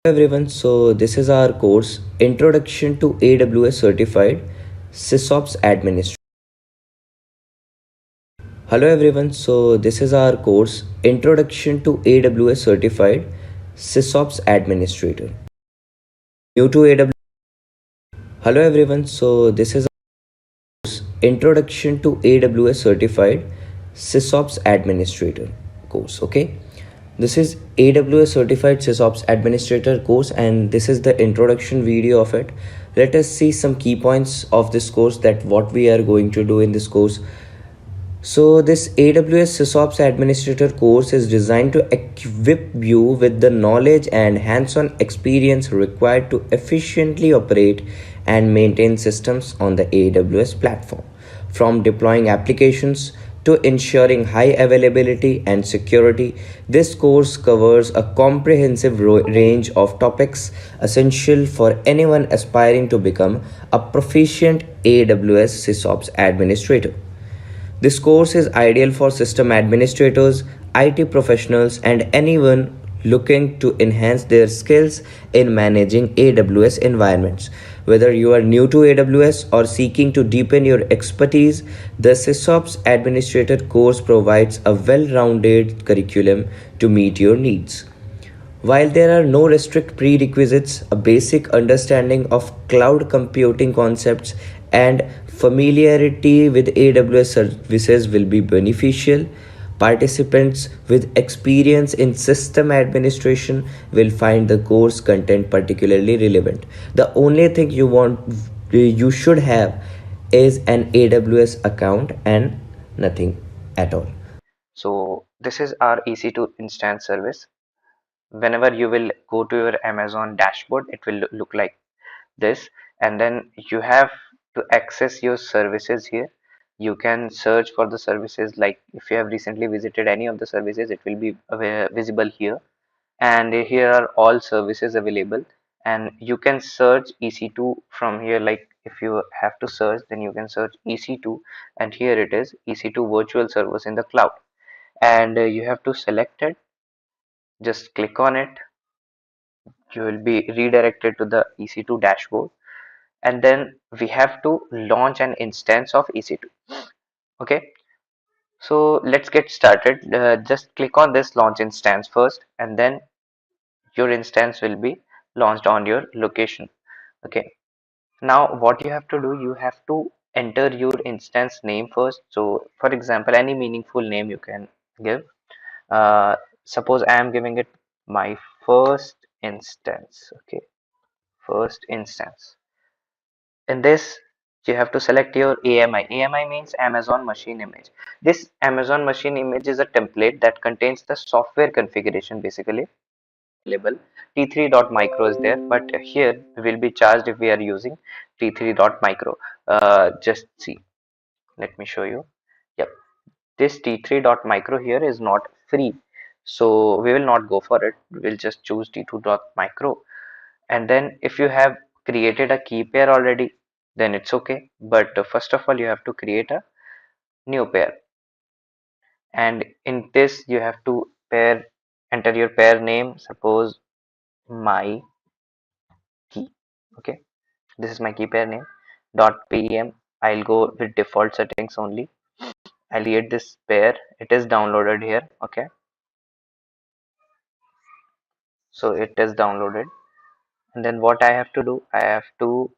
Everyone, so this is our course Introduction to AWS Certified SysOps Administrator. Hello everyone, so this is our course Introduction to AWS Certified SysOps Administrator. New to AWS. Hello everyone, so this is our course Introduction to AWS Certified SysOps Administrator course. Okay, this is AWS Certified SysOps Administrator course, and this is the introduction video of it. Let us see some key points of this course, that what we are going to do in this course. So this AWS SysOps Administrator course is designed to equip you with the knowledge and hands-on experience required to efficiently operate and maintain systems on the AWS platform. From deploying applications to ensuring high availability and security, this course covers a comprehensive range of topics essential for anyone aspiring to become a proficient AWS SysOps administrator. This course is ideal for system administrators, IT professionals, and anyone looking to enhance their skills in managing AWS environments. Whether you are new to AWS or seeking to deepen your expertise, the SysOps Administrator course provides a well rounded curriculum to meet your needs. While there are no strict prerequisites, a basic understanding of cloud computing concepts and familiarity with AWS services will be beneficial. Participants with experience in system administration will find the course content particularly relevant. The only thing you should have is an AWS account and nothing at all. So this is our EC2 instance service. Whenever you will go to your Amazon dashboard, it will look like this, and then you have to access your services here. You can search for the services, like if you have recently visited any of the services, it will be visible here, and here are all services available, and you can search EC2 from here. Like if you have to search, then you can search EC2, and here it is, EC2 virtual servers in the cloud, and you have to select it. Just click on it. You will be redirected to the EC2 dashboard, and then we have to launch an instance of EC2. Okay, so let's get started. Just click on this launch instance first, and then your instance will be launched on your location. Okay, now what you have to do, you have to enter your instance name first. So for example, any meaningful name you can give. Suppose I am giving it my first instance. Okay, first instance. In this, you have to select your AMI. AMI means Amazon Machine Image. This Amazon Machine Image is a template that contains the software configuration basically available. T3.micro is there, but here we will be charged if we are using T3.micro. Just see, let me show you. Yep, this T3.micro here is not free, so we will not go for it. We will just choose T2.micro. And then if you have created a key pair already, then it's okay, but first of all you have to create a new pair, and in this you have to enter your pair name. Suppose my key. Okay, this is my key pair name .pem. I'll go with default settings only. I'll create this pair. It is downloaded here. Okay, so it is downloaded, and then what I have to do, I have to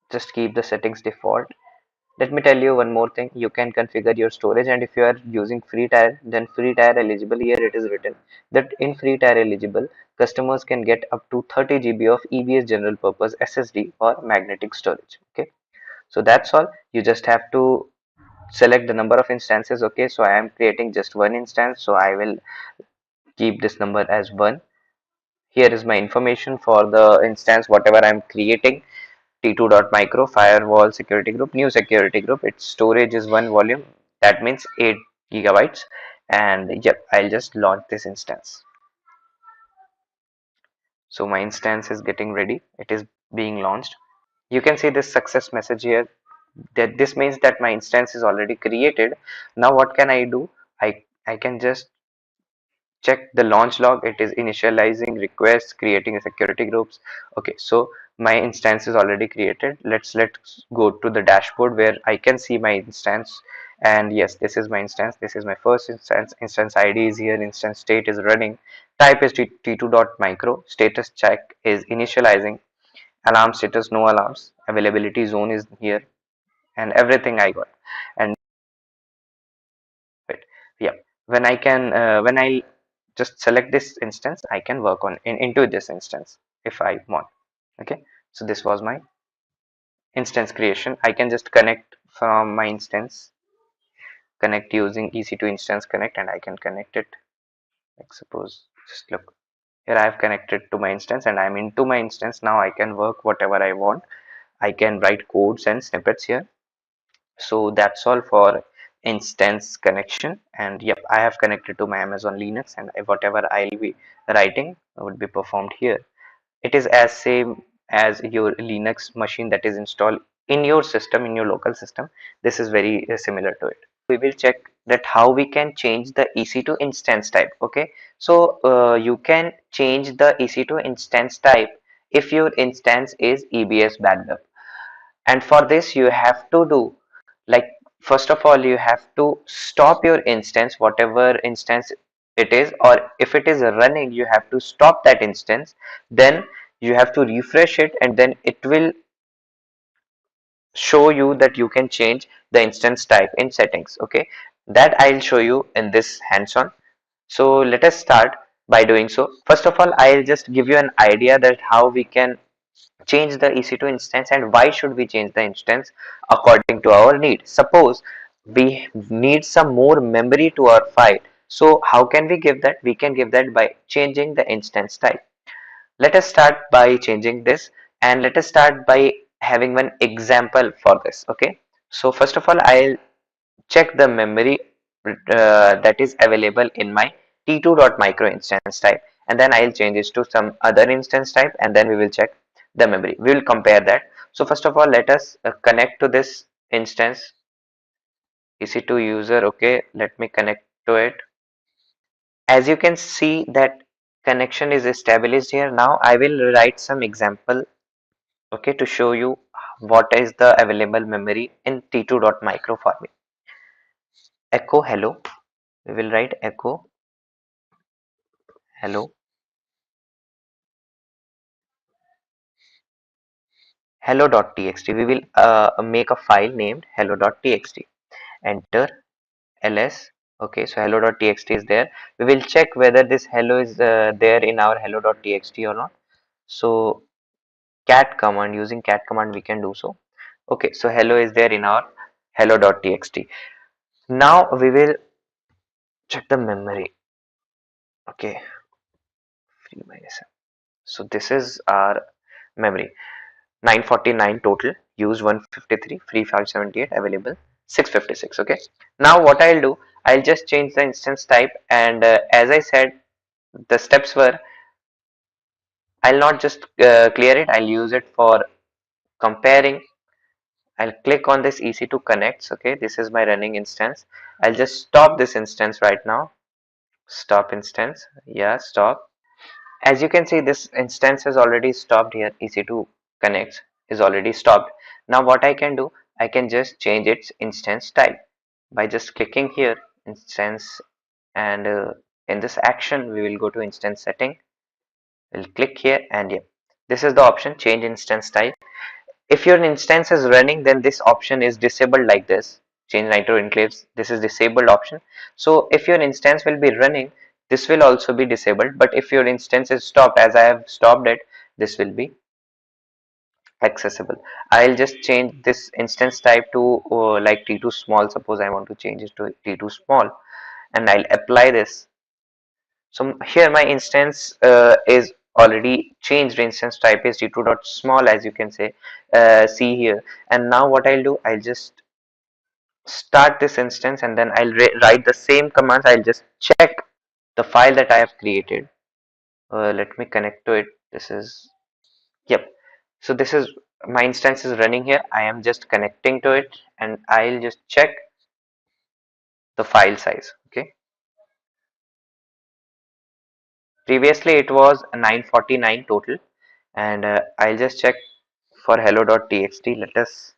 just keep the settings default. Let me tell you one more thing. You can configure your storage, and if you are using free tier, then free tier eligible. Here it is written that in free tier eligible, customers can get up to 30 GB of EBS general purpose SSD or magnetic storage. Okay, so that's all. You just have to select the number of instances. Okay, so I am creating just one instance, so I will keep this number as 1. Here is my information for the instance whatever I am creating. T2.micro firewall security group, new security group. Its storage is 1 volume, that means 8 gigabytes. And yep, I'll just launch this instance. So my instance is getting ready, it is being launched. You can see this success message here, that this means that my instance is already created. Now what can I do? I can just check the launch log. It is initializing requests, creating security groups. Okay, so my instance is already created. Let's go to the dashboard where I can see my instance. And yes, this is my instance. This is my first instance. Instance ID is here. Instance state is running. Type is t2.micro. Status check is initializing. Alarm status, no alarms. Availability zone is here, and everything I got. And wait, yeah, when I just select this instance, I can work on into this instance if I want. Okay, so this was my instance creation. I can just connect from my instance, connect using EC2 instance connect, and I can connect it. Like suppose, just look here, I have connected to my instance and I'm into my instance. Now I can work whatever I want. I can write codes and snippets here. So that's all for instance connection. And yep, I have connected to my Amazon Linux, and whatever I'll be writing would be performed here. It is as same as your Linux machine that is installed in your system, in your local system. This is very similar to it. We will check that how we can change the EC2 instance type. Okay, so you can change the EC2 instance type if your instance is EBS backed up. And for this you have to do, like, first of all you have to stop your instance, whatever instance it is, or if it is running you have to stop that instance. Then you have to refresh it, and then it will show you that you can change the instance type in settings. Okay, that I'll show you in this hands-on. So let us start by doing so. First of all, I'll just give you an idea that how we can change the EC2 instance and why should we change the instance according to our need. Suppose we need some more memory to our file. So how can we give that? We can give that by changing the instance type. Let us start by changing this, and let us start by having one example for this. Okay. So first of all, I'll check the memory that is available in my t2.micro instance type, and then I'll change this to some other instance type, and then we will check the memory. We will compare that. So first of all, let us connect to this instance EC2 user. Okay, let me connect to it. As you can see that connection is established here. Now I will write some example, okay, to show you what is the available memory in t2.micro for me. Echo hello. We will write echo hello hello.txt. We will make a file named hello.txt. Enter ls. Okay, so hello.txt is there. We will check whether this hello is there in our hello.txt or not. So cat command, using cat command we can do so. Okay, so hello is there in our hello.txt. Now we will check the memory. Okay, free minus. So this is our memory. 949 total, used 153, free 578, available 656. Okay, now what I'll do, I'll just change the instance type, and as I said, the steps were, I'll not just clear it, I'll use it for comparing. I'll click on this EC2 connects. Okay, this is my running instance. I'll just stop this instance right now. Stop instance. Yeah, stop. As you can see, this instance is already stopped here. EC2 connects is already stopped. Now what I can do, I can just change its instance type by just clicking here instance, and in this action we will go to instance setting. We'll click here, and yeah, this is the option, change instance type. If your instance is running, then this option is disabled like this, change nitro enclaves. This is disabled option. So if your instance will be running, this will also be disabled. But if your instance is stopped, as I have stopped it, this will be accessible. I'll just change this instance type to like T2 small. Suppose I want to change it to T2 small, and I'll apply this. So here my instance is already changed. Instance type is t2 dot small, as you can say, see here. And now what I'll do, I'll just start this instance, and then I'll write the same commands. I'll just check the file that I have created. Let me connect to it. This is, yep. So this is my instance is running here. I am just connecting to it, and I'll just check the file size. Okay. Previously it was 949 total, and I'll just check for hello.txt. Let us,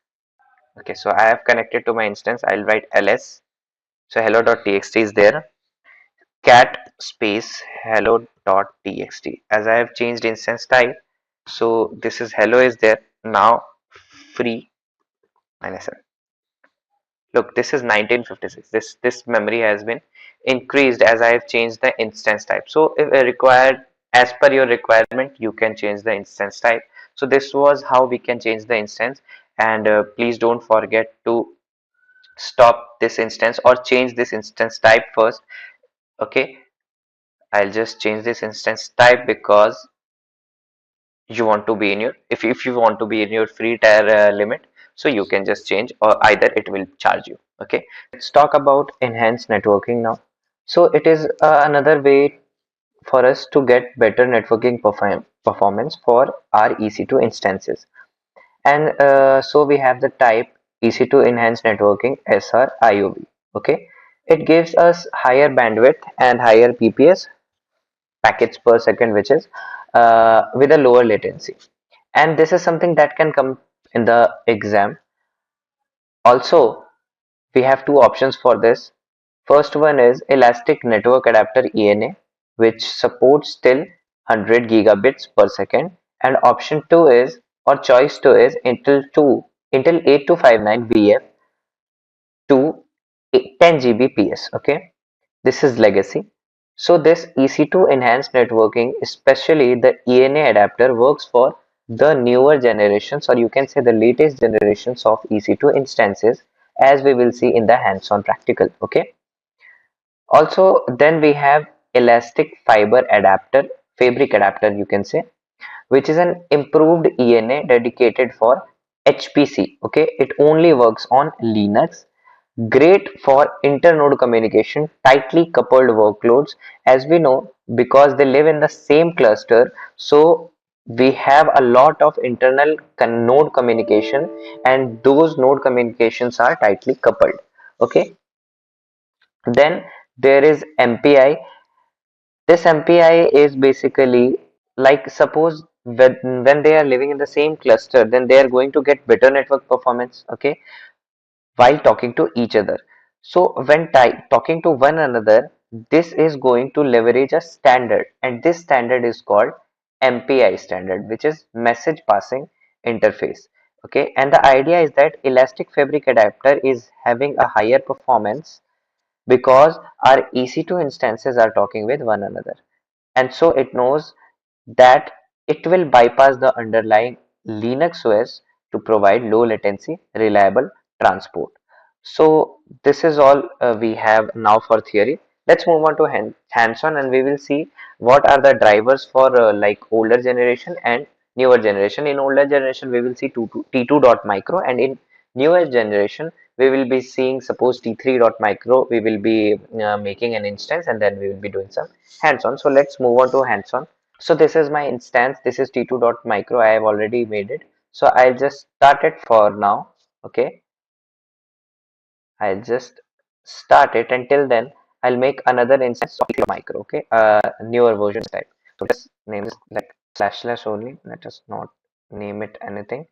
okay, so I have connected to my instance. I'll write ls. So hello.txt is there. Cat space hello.txt. As I have changed instance type, so this is hello is there now. Free minus 7. Look, this is 1956. This memory has been increased as I have changed the instance type. So if required, as per your requirement, you can change the instance type. So this was how we can change the instance. And please don't forget to stop this instance or change this instance type first. Okay, I'll just change this instance type because you want to be in your, if you want to be in your free tier limit, so you can just change, or either it will charge you. Okay, let's talk about enhanced networking now. So it is another way for us to get better networking performance for our EC2 instances. And so we have the type EC2 enhanced networking SRIOB. Okay, it gives us higher bandwidth and higher PPS, packets per second, which is with a lower latency. And this is something that can come in the exam. Also, we have two options for this. First one is Elastic Network Adapter ENA, which supports till 100 gigabits per second. And option 2 is, or choice 2 is Intel 8259 VF to 10 Gbps. Okay, this is legacy. So this EC2 enhanced networking, especially the ENA adapter, works for the newer generations, or you can say the latest generations of EC2 instances, as we will see in the hands-on practical. Okay. Also, then we have elastic fiber adapter, fabric adapter, you can say, which is an improved ENA dedicated for HPC. Okay, it only works on Linux. Great for internode communication, tightly coupled workloads, as we know, because they live in the same cluster. So we have a lot of internal node communication, and those node communications are tightly coupled. Okay, then there is MPI. This MPI is basically, like, suppose when they are living in the same cluster, then they are going to get better network performance. Okay, while talking to each other. So when talking to one another, this is going to leverage a standard, and this standard is called MPI standard, which is message passing interface. Okay, and the idea is that elastic fabric adapter is having a higher performance because our EC2 instances are talking with one another, and so it knows that it will bypass the underlying Linux OS to provide low latency, reliable transport. So this is all we have now for theory. Let's move on to hands-on, and we will see what are the drivers for like older generation and newer generation. In older generation, we will see T2 dot micro, and in newer generation, we will be seeing, suppose, T3 dot micro. We will be making an instance, and then we will be doing some hands-on. So let's move on to hands-on. So this is my instance. This is T2 dot micro. I have already made it. So I'll just start it for now. Okay, I'll just start it. Until then, I'll make another instance of T3 dot micro. Okay, newer version type. So let's name this like / only. Let us not name it anything.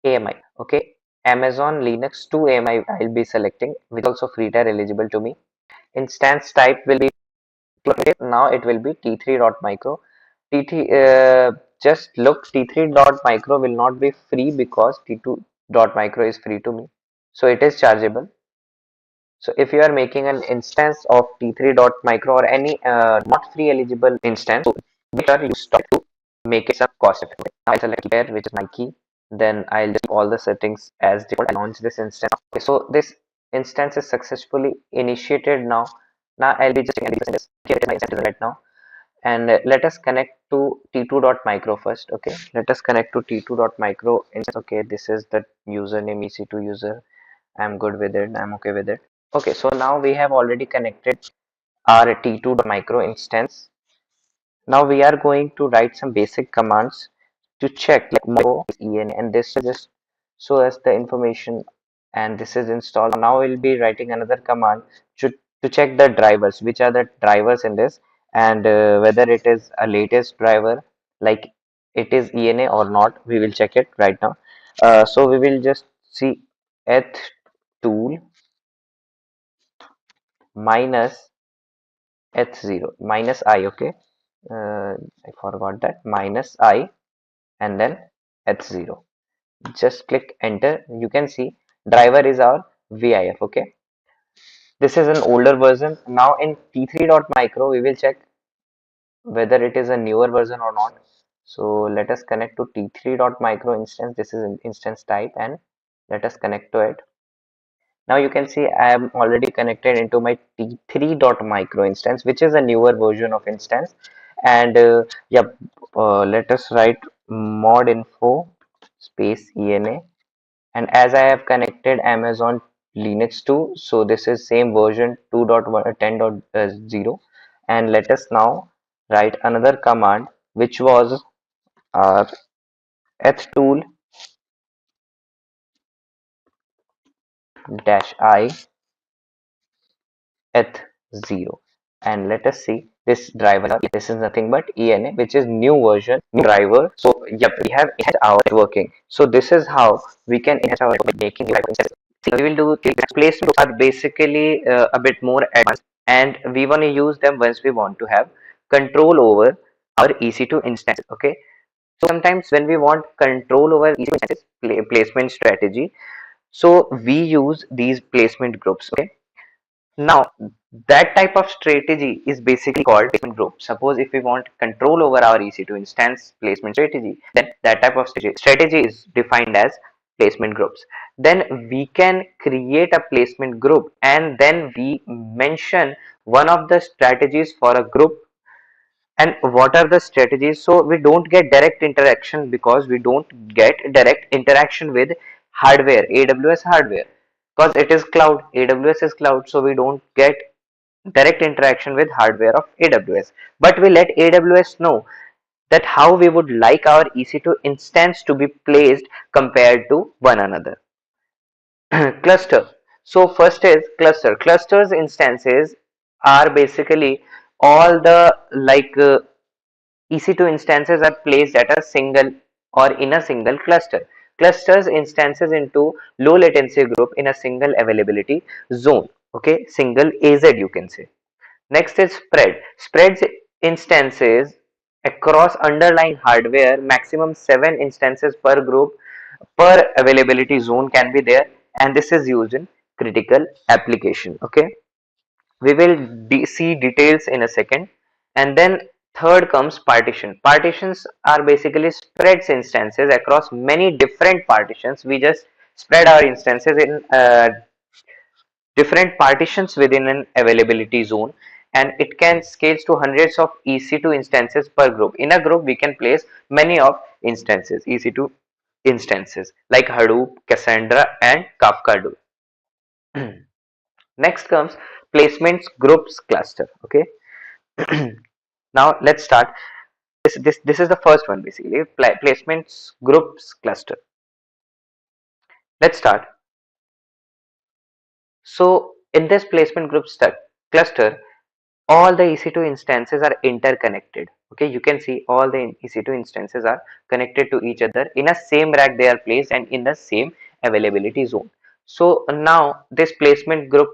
AMI. Okay, Amazon Linux 2 AMI. I'll be selecting, which is also free tier eligible to me. Instance type will be, now it will be T3 dot micro. T3, just look, T3 dot micro will not be free because T2 dot micro is free to me, so it is chargeable. So if you are making an instance of T3 dot micro or any not free eligible instance, so make sure you stop to make it some cost effective. Now I select here, which is my key. Then I'll just all the settings as default. I launch this instance. Okay, so this instance is successfully initiated now. Now I'll be just checking this. Here it is my instance right now. And let us connect to T2 dot micro first. Okay, let us connect to T2 dot micro instance. Okay, this is the username, EC2 user. I'm good with it. I'm okay with it. Okay, so now we have already connected our T2 micro instance. Now we are going to write some basic commands to check like micro EN, and this will just show us the information, and this is installed. Now we'll be writing another command to check the drivers, which are the drivers in this, and whether it is a latest driver, like it is ENA or not, we will check it right now. So we will just see eth tool minus h0 minus I, okay. I forgot that, minus I, and then h0. Just click enter. You can see driver is our VIF, okay. This is an older version. Now in T3.micro we will check whether it is a newer version or not. So let us connect to T3.micro instance. This is an instance type, and let us connect to it. Now you can see I am already connected into my T3.micro instance, which is a newer version of instance. And yep, let us write mod info space ENA. And as I have connected Amazon Linux 2, so this is same version 2.10.0. And let us now write another command, which was our tool dash I eth0, and let us see this driver. This is nothing but ENA, which is new version, new driver. So yep, we have enhanced our networking. So this is how we can enhance our networking, making new driver instances. So we will do placements are basically a bit more advanced, and we want to use them once we want to have control over our EC2 instances, okay. So sometimes when we want control over EC2 instances, placement strategy, so we use these placement groups, okay. Now, that type of strategy is basically called placement group. Suppose if we want control over our EC2 instance placement strategy, then that type of strategy is defined as placement groups. Then we can create a placement group, and then we mention one of the strategies for a group. And what are the strategies? So we don't get direct interaction, because we don't get direct interaction with hardware, AWS hardware, because it is cloud. AWS is cloud, so we don't get direct interaction with hardware of AWS. But we let AWS know that how we would like our EC2 instance to be placed compared to one another. Cluster. So first is cluster. Clusters instances are basically all the EC2 instances are placed at a single or in a single cluster. Clusters instances into low latency group in a single availability zone. Okay, single AZ you can say. Next is spread. Spreads instances across underlying hardware, maximum 7 instances per group per availability zone can be there, and this is used in critical application. Okay, we will see details in a second. And then third comes partition. Partitions are basically spreads instances across many different partitions. We just spread our instances in different partitions within an availability zone, and it can scale to hundreds of EC2 instances per group. In a group we can place many of instances, EC2 instances like Hadoop, Cassandra, and Kafka do. Next comes placements groups cluster. Okay, now let's start. This is the first one, basically placements groups cluster. Let's start. So in this placement group cluster, all the EC2 instances are interconnected. Okay, you can see all the EC2 instances are connected to each other. In a same rack they are placed, and in the same availability zone. So now this placement group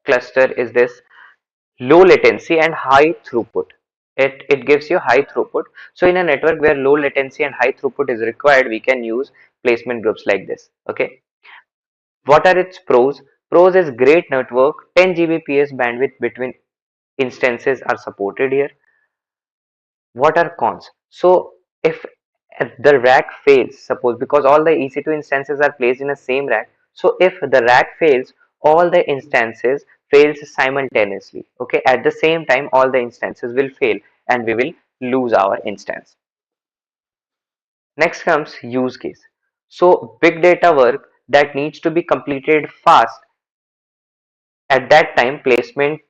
cluster is this low latency and high throughput. It gives you high throughput. So in a network where low latency and high throughput is required, we can use placement groups like this. Okay, what are its pros? Pros is great network, 10 Gbps bandwidth between instances are supported here. What are cons? So if the rack fails, suppose, because all the EC2 instances are placed in the same rack, so if the rack fails, all the instances fails simultaneously. Okay, at the same time all the instances will fail, and we will lose our instance. Next comes use case. So big data work that needs to be completed fast, at that time placement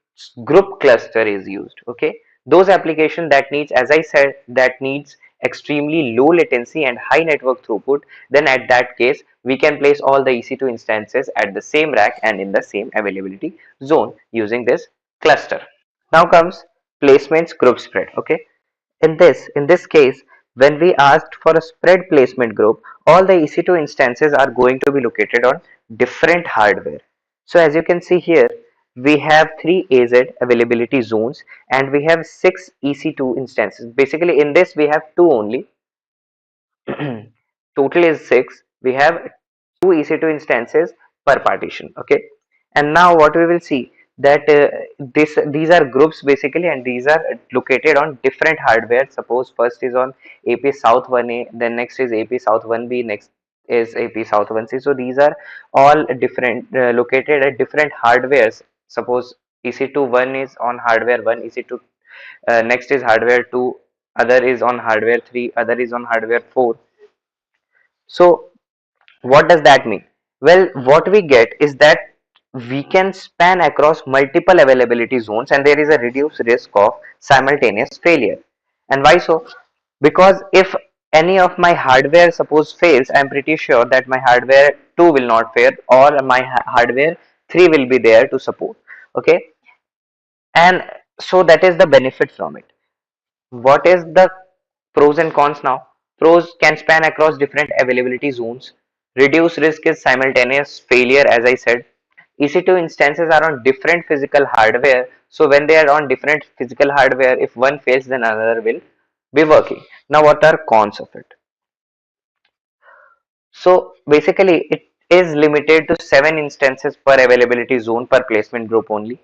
group cluster is used. Okay, those application that needs, as I said, that needs extremely low latency and high network throughput, then at that case we can place all the EC2 instances at the same rack and in the same availability zone using this cluster. Now comes placements group spread. Okay, in this case, when we asked for a spread placement group, all the EC2 instances are going to be located on different hardware. So as you can see here, we have 3 AZ availability zones and we have 6 EC2 instances. Basically in this we have 2 only. Total is 6. We have 2 EC2 instances per partition. Okay, and now what we will see that these are groups basically, and these are located on different hardware. Suppose first is on AP South 1A, then next is AP South 1B, next is AP South 1C. So these are all different, located at different hardwares. Suppose EC2 1 is on hardware 1, EC2 next is hardware 2, other is on hardware 3, other is on hardware 4. So what does that mean? Well, what we get is that we can span across multiple availability zones and there is a reduced risk of simultaneous failure. And why so? Because if any of my hardware suppose fails, I'm pretty sure that my hardware 2 will not fail, or my hardware 3 will be there to support. Okay, and so that is the benefit from it. What is the pros and cons now? Pros can span across different availability zones. Reduce risk is simultaneous failure, as I said. EC2 instances are on different physical hardware. So when they are on different physical hardware, if one fails, then another will be working. Now, what are cons of it? So basically, it is limited to 7 instances per availability zone per placement group only.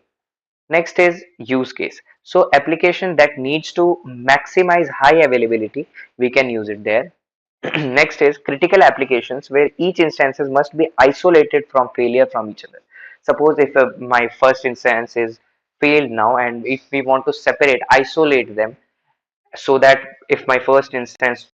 Next is use case. So application that needs to maximize high availability, we can use it there. Next is critical applications where each instances must be isolated from failure from each other. Suppose if my first instance is failed now, and if we want to separate, isolate them, so that if my first instance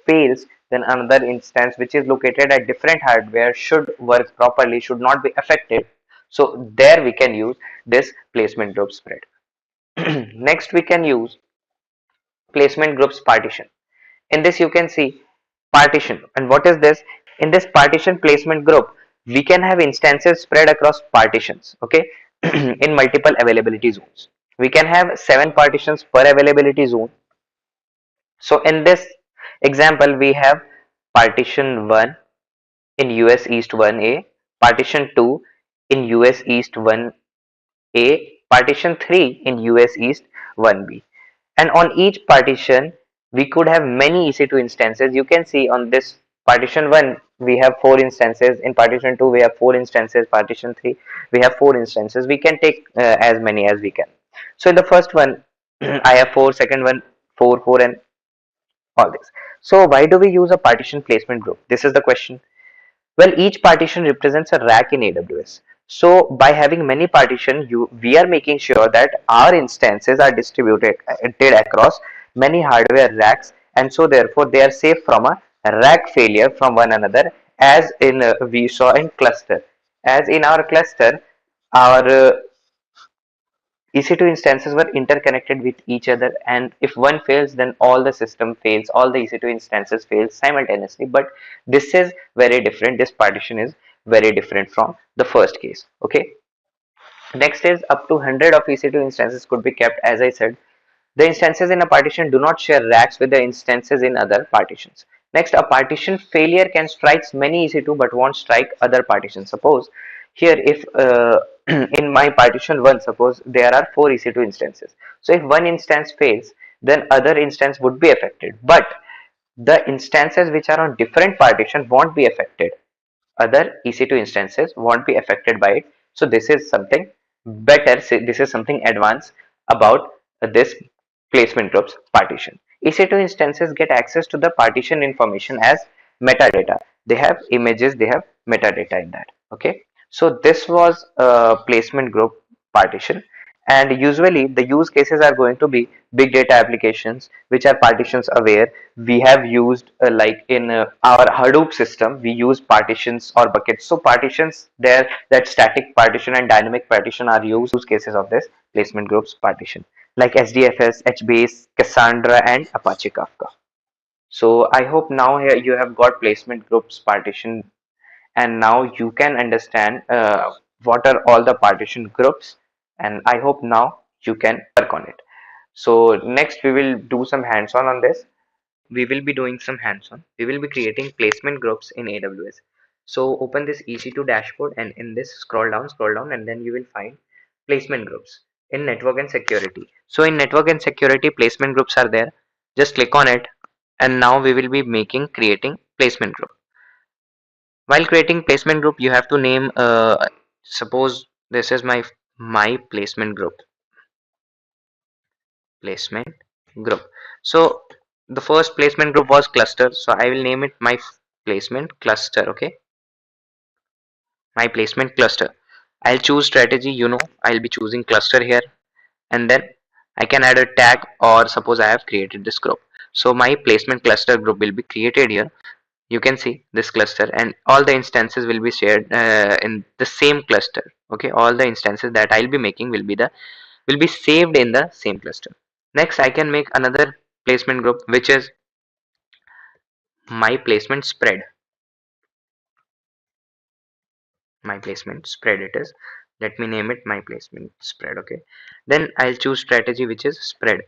fails, then another instance which is located at different hardware should work properly, should not be affected. So there we can use this placement group spread. Next we can use placement groups partition. In this you can see partition. And what is this? In this partition placement group, we can have instances spread across partitions, okay, in multiple availability zones. We can have 7 partitions per availability zone. So in this example, we have partition 1 in US East 1A, partition 2 in US East 1A, partition 3 in US East 1B. And on each partition, we could have many EC2 instances. You can see on this partition 1, we have 4 instances. In partition 2, we have 4 instances. Partition 3, we have 4 instances. We can take as many as we can. So in the first one, I have 4, second one, 4, 4, and all this. So why do we use a partition placement group? This is the question. Well, each partition represents a rack in AWS. So by having many partitions, we are making sure that our instances are distributed across many hardware racks, and so therefore they are safe from a rack failure from one another, as in we saw in cluster. As in our cluster, our EC2 instances were interconnected with each other, and if one fails, then all the system fails, all the EC2 instances fail simultaneously. But this is very different. This partition is very different from the first case. Okay. Next is up to 100 of EC2 instances could be kept. As I said, the instances in a partition do not share racks with the instances in other partitions. Next, a partition failure can strike many EC2 but won't strike other partitions. Suppose here, if in my partition 1, suppose there are 4 EC2 instances. So if one instance fails, then other instance would be affected. But the instances which are on different partition won't be affected. Other EC2 instances won't be affected by it. So this is something better. This is something advanced about this placement groups partition. EC2 instances get access to the partition information as metadata. They have images, they have metadata in that. Okay. So this was a placement group partition. And usually the use cases are going to be big data applications which are partitions aware. We have used like in our Hadoop system, we use partitions or buckets. So partitions there, that static partition and dynamic partition are use cases of this placement groups partition, like SDFS, HBase, Cassandra, and Apache Kafka. So I hope now here you have got placement groups partition, and now you can understand what are all the partition groups, and I hope now you can work on it. So next we will do some hands-on this. We will be doing some hands-on. We will be creating placement groups in AWS. So open this EC2 dashboard, and in this scroll down, and then you will find placement groups in network and security. So in network and security, placement groups are there. Just click on it, and now we will be creating placement group. While creating placement group, you have to name, suppose this is my placement group. So the first placement group was cluster, so I will name it my placement cluster. Okay, my placement cluster. I'll choose strategy, I'll be choosing cluster here, and then I can add a tag, or suppose I have created this group. So my placement cluster group will be created here. You can see this cluster, and all the instances will be shared in the same cluster. Okay, all the instances that I'll be making will be saved in the same cluster. Next, I can make another placement group, which is my placement spread. My placement spread it is. Let me name it my placement spread. Okay, then I'll choose strategy, which is spread.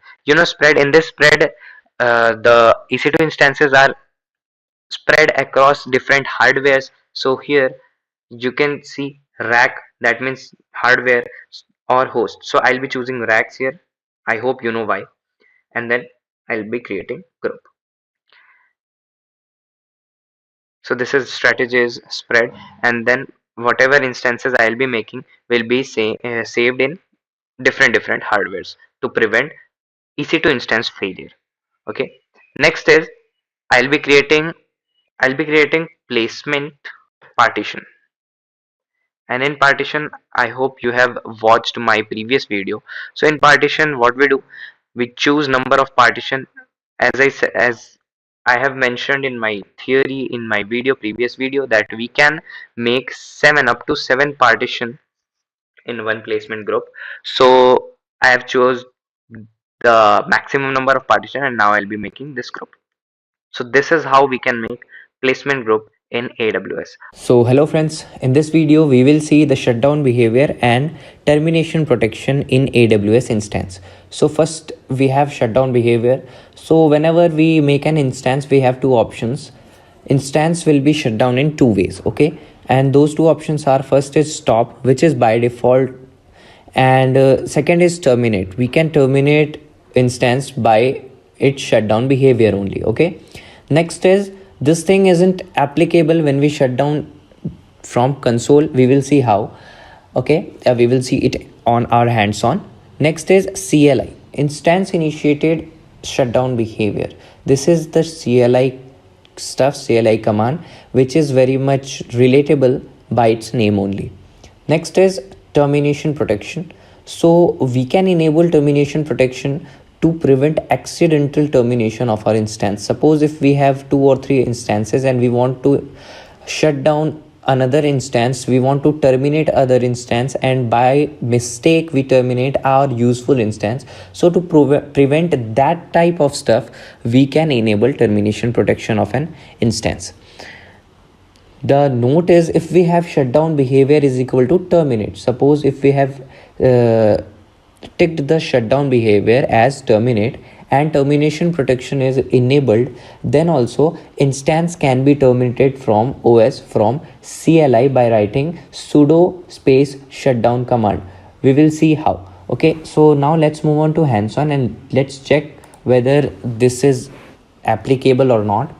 Spread, in this spread, the EC2 instances are spread across different hardwares. So here you can see rack, that means hardware or host. So I'll be choosing racks here. I hope you know why. And then I'll be creating group. So this is strategy is spread, and then whatever instances I'll be making will be saved in different hardwares to prevent EC2 instance failure. Okay, next is I'll be creating placement partition. And in partition, I hope you have watched my previous video. So in partition, what we do, we choose number of partition. As I have mentioned in my theory in my previous video, that we can make 7 up to 7 partition in one placement group. So I have chose the maximum number of partition, and now I'll be making this group. So this is how we can make placement group in AWS. So hello friends, in this video we will see the shutdown behavior and termination protection in AWS instance. So first we have shutdown behavior. So whenever we make an instance, we have two options. Instance will be shut down in two ways, okay? And those two options are, first is stop, which is by default, and second is terminate. We can terminate instance by its shutdown behavior only, okay? Next is, this thing isn't applicable when we shut down from console. We will see how. Okay, we will see it on our hands-on. Next is CLI, instance initiated shutdown behavior. This is the CLI stuff, CLI command, which is very much relatable by its name only. Next is termination protection. So we can enable termination protection to prevent accidental termination of our instance. Suppose if we have 2 or 3 instances and we want to shut down another instance, we want to terminate other instance, and by mistake we terminate our useful instance. So to prevent that type of stuff, we can enable termination protection of an instance. The note is, if we have shutdown behavior is equal to terminate. Suppose if we have ticked the shutdown behavior as terminate and termination protection is enabled, then also instance can be terminated from OS from CLI by writing sudo space shutdown command. We will see how. Okay, so now let's move on to hands-on and let's check whether this is applicable or not.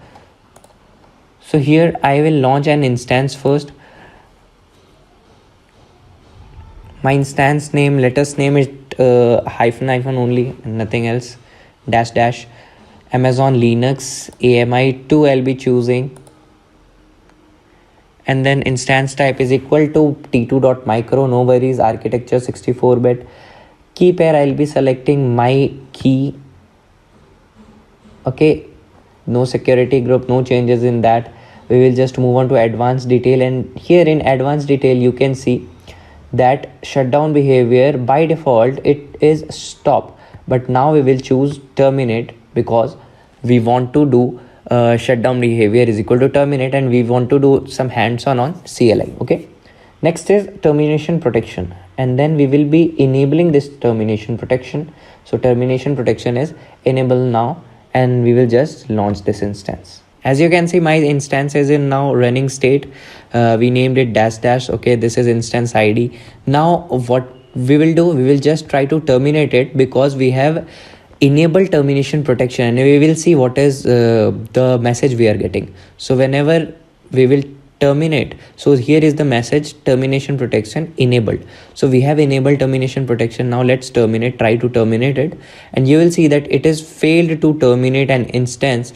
So here I will launch an instance first. My instance name, let us name it hyphen only, nothing else, dash Amazon Linux AMI2 I'll be choosing, and then instance type is equal to t2.micro, no worries, architecture 64-bit, key pair, I'll be selecting my key. Okay, no security group, no changes in that. We will just move on to advanced detail, and here in advanced detail you can see that shutdown behavior by default it is stop, but now we will choose terminate because we want to do shutdown behavior is equal to terminate, and we want to do some hands-on on CLI. Okay, next is termination protection, and then we will be enabling this termination protection. So termination protection is enabled now, and we will just launch this instance. As you can see, my instance is in now running state. We named it dash dash. Okay, this is instance ID. Now what we will do, we will just try to terminate it because we have enabled termination protection, and we will see what is the message we are getting. So whenever we will terminate, so here is the message, termination protection enabled. So we have enabled termination protection. Now let's terminate, try to terminate it, and you will see that it is failed to terminate an instance.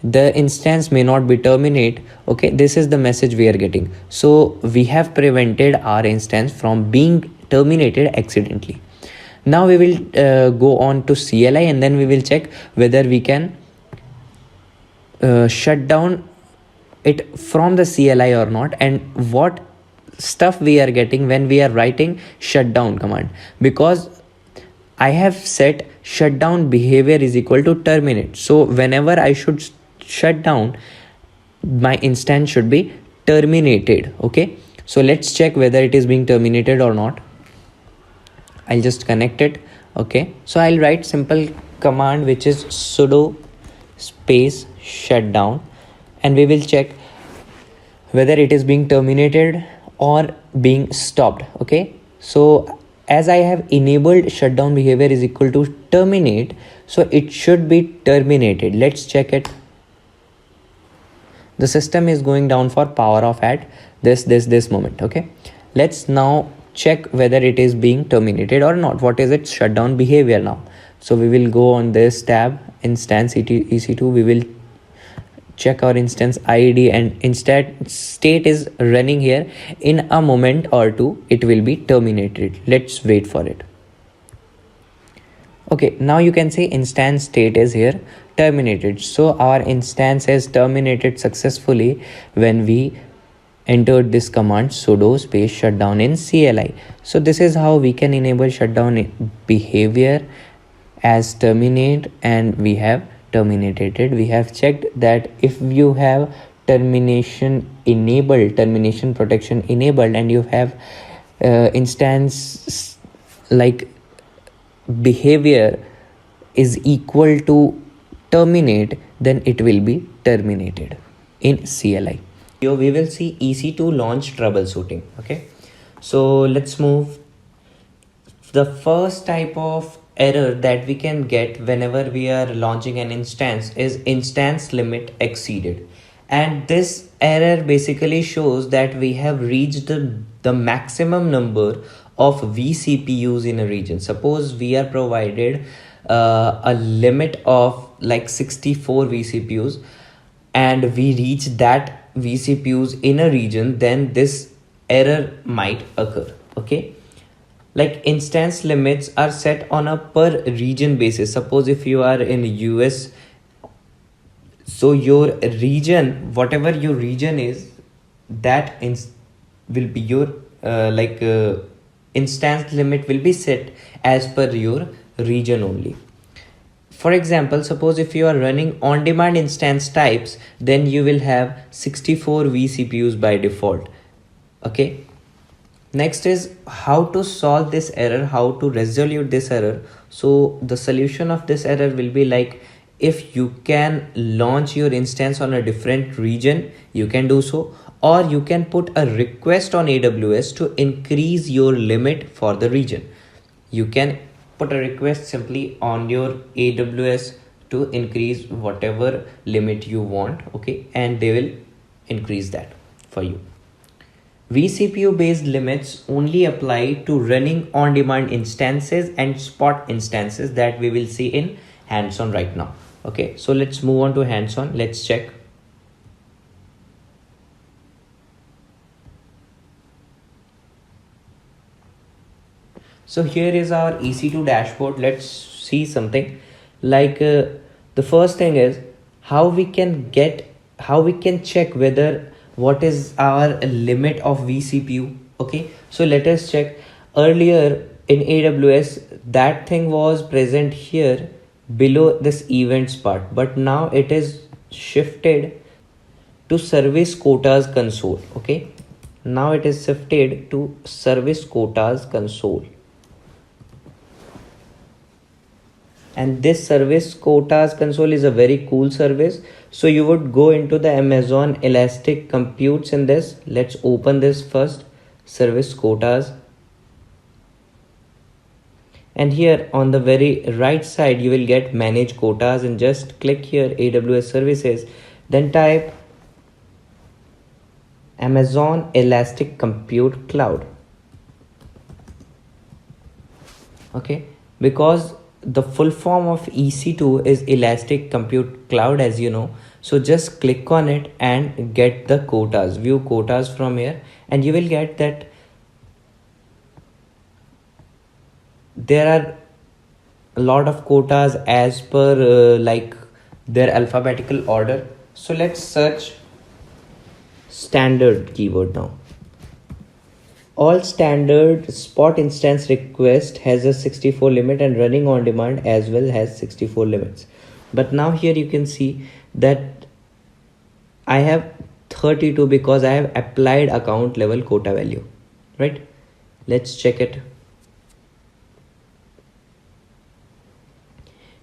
The instance may not be terminate. Okay, this is the message we are getting. So we have prevented our instance from being terminated accidentally. Now we will go on to CLI, and then we will check whether we can shut down it from the CLI or not, and what stuff we are getting when we are writing shutdown command, because I have set shutdown behavior is equal to terminate. So whenever I should shut down, my instance should be terminated. Okay, so let's check whether it is being terminated or not. I'll just connect it. Okay, so I'll write simple command which is sudo space shutdown, and we will check whether it is being terminated or being stopped. Okay, so as I have enabled shutdown behavior is equal to terminate, so it should be terminated. Let's check it. The system is going down for power off at this moment. Okay, let's now check whether it is being terminated or not. What is its shutdown behavior now? So we will go on this tab, instance EC2. We will check our instance ID, and instead state is running here. In a moment or two it will be terminated. Let's wait for it. Okay, now you can see instance state is here terminated. So our instance is terminated successfully when we entered this command sudo space shutdown in CLI. So this is how we can enable shutdown behavior as terminate, and we have terminated it. We have checked that if you have termination enabled, termination protection enabled, and you have instance like behavior is equal to terminate, then it will be terminated in CLI. Here we will see EC2 launch troubleshooting. Okay, so let's move. The first type of error that we can get whenever we are launching an instance is instance limit exceeded, and this error basically shows that we have reached the maximum number of vCPUs in a region. Suppose we are provided a limit of like 64 vCPUs, and we reach that vCPUs in a region, then this error might occur. Okay, like instance limits are set on a per region basis. Suppose if you are in US, so your region, whatever your region is, that will be your instance limit will be set as per your region only. For example, suppose if you are running on-demand instance types, then you will have 64 vCPUs by default. Okay, next is how to solve this error, how to resolve this error. So the solution of this error will be like, if you can launch your instance on a different region, you can do so, or you can put a request on AWS to increase your limit for the region. You can put a request simply on your AWS to increase whatever limit you want. Okay, and they will increase that for you. vCPU based limits only apply to running on-demand instances and spot instances that we will see in hands-on right now. Okay, so let's move on to hands-on. Let's check. So here is our EC2 dashboard. Let's see something like the first thing is how we can check whether what is our limit of vCPU. Okay, so let us check. Earlier in AWS that thing was present here below this events part, but now it is shifted to service quotas console. Okay, now it is shifted to service quotas console, and this service quotas console is a very cool service. So you would go into the Amazon Elastic Computes in this. Let's open this first, service quotas, and here on the very right side you will get manage quotas, and just click here AWS services, then type Amazon Elastic Compute Cloud. Okay, because the full form of EC2 is Elastic Compute Cloud, as you know. So just click on it and get the quotas, view quotas from here, and you will get that there are a lot of quotas as per like their alphabetical order. So let's search standard keyword now. All standard spot instance request has a 64 limit, and running on demand as well has 64 limits. But now here you can see that I have 32 because I have applied account level quota value, right? Let's check it.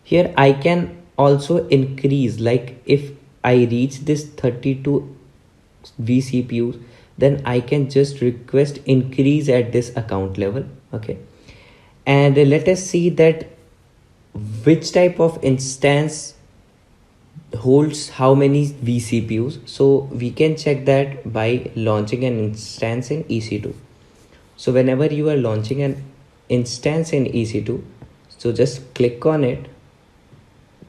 Here I can also increase, like if I reach this 32 vCPUs, then I can just request increase at this account level. Okay, and let us see that which type of instance holds how many vCPUs. So we can check that by launching an instance in EC2. So whenever you are launching an instance in EC2, so just click on it,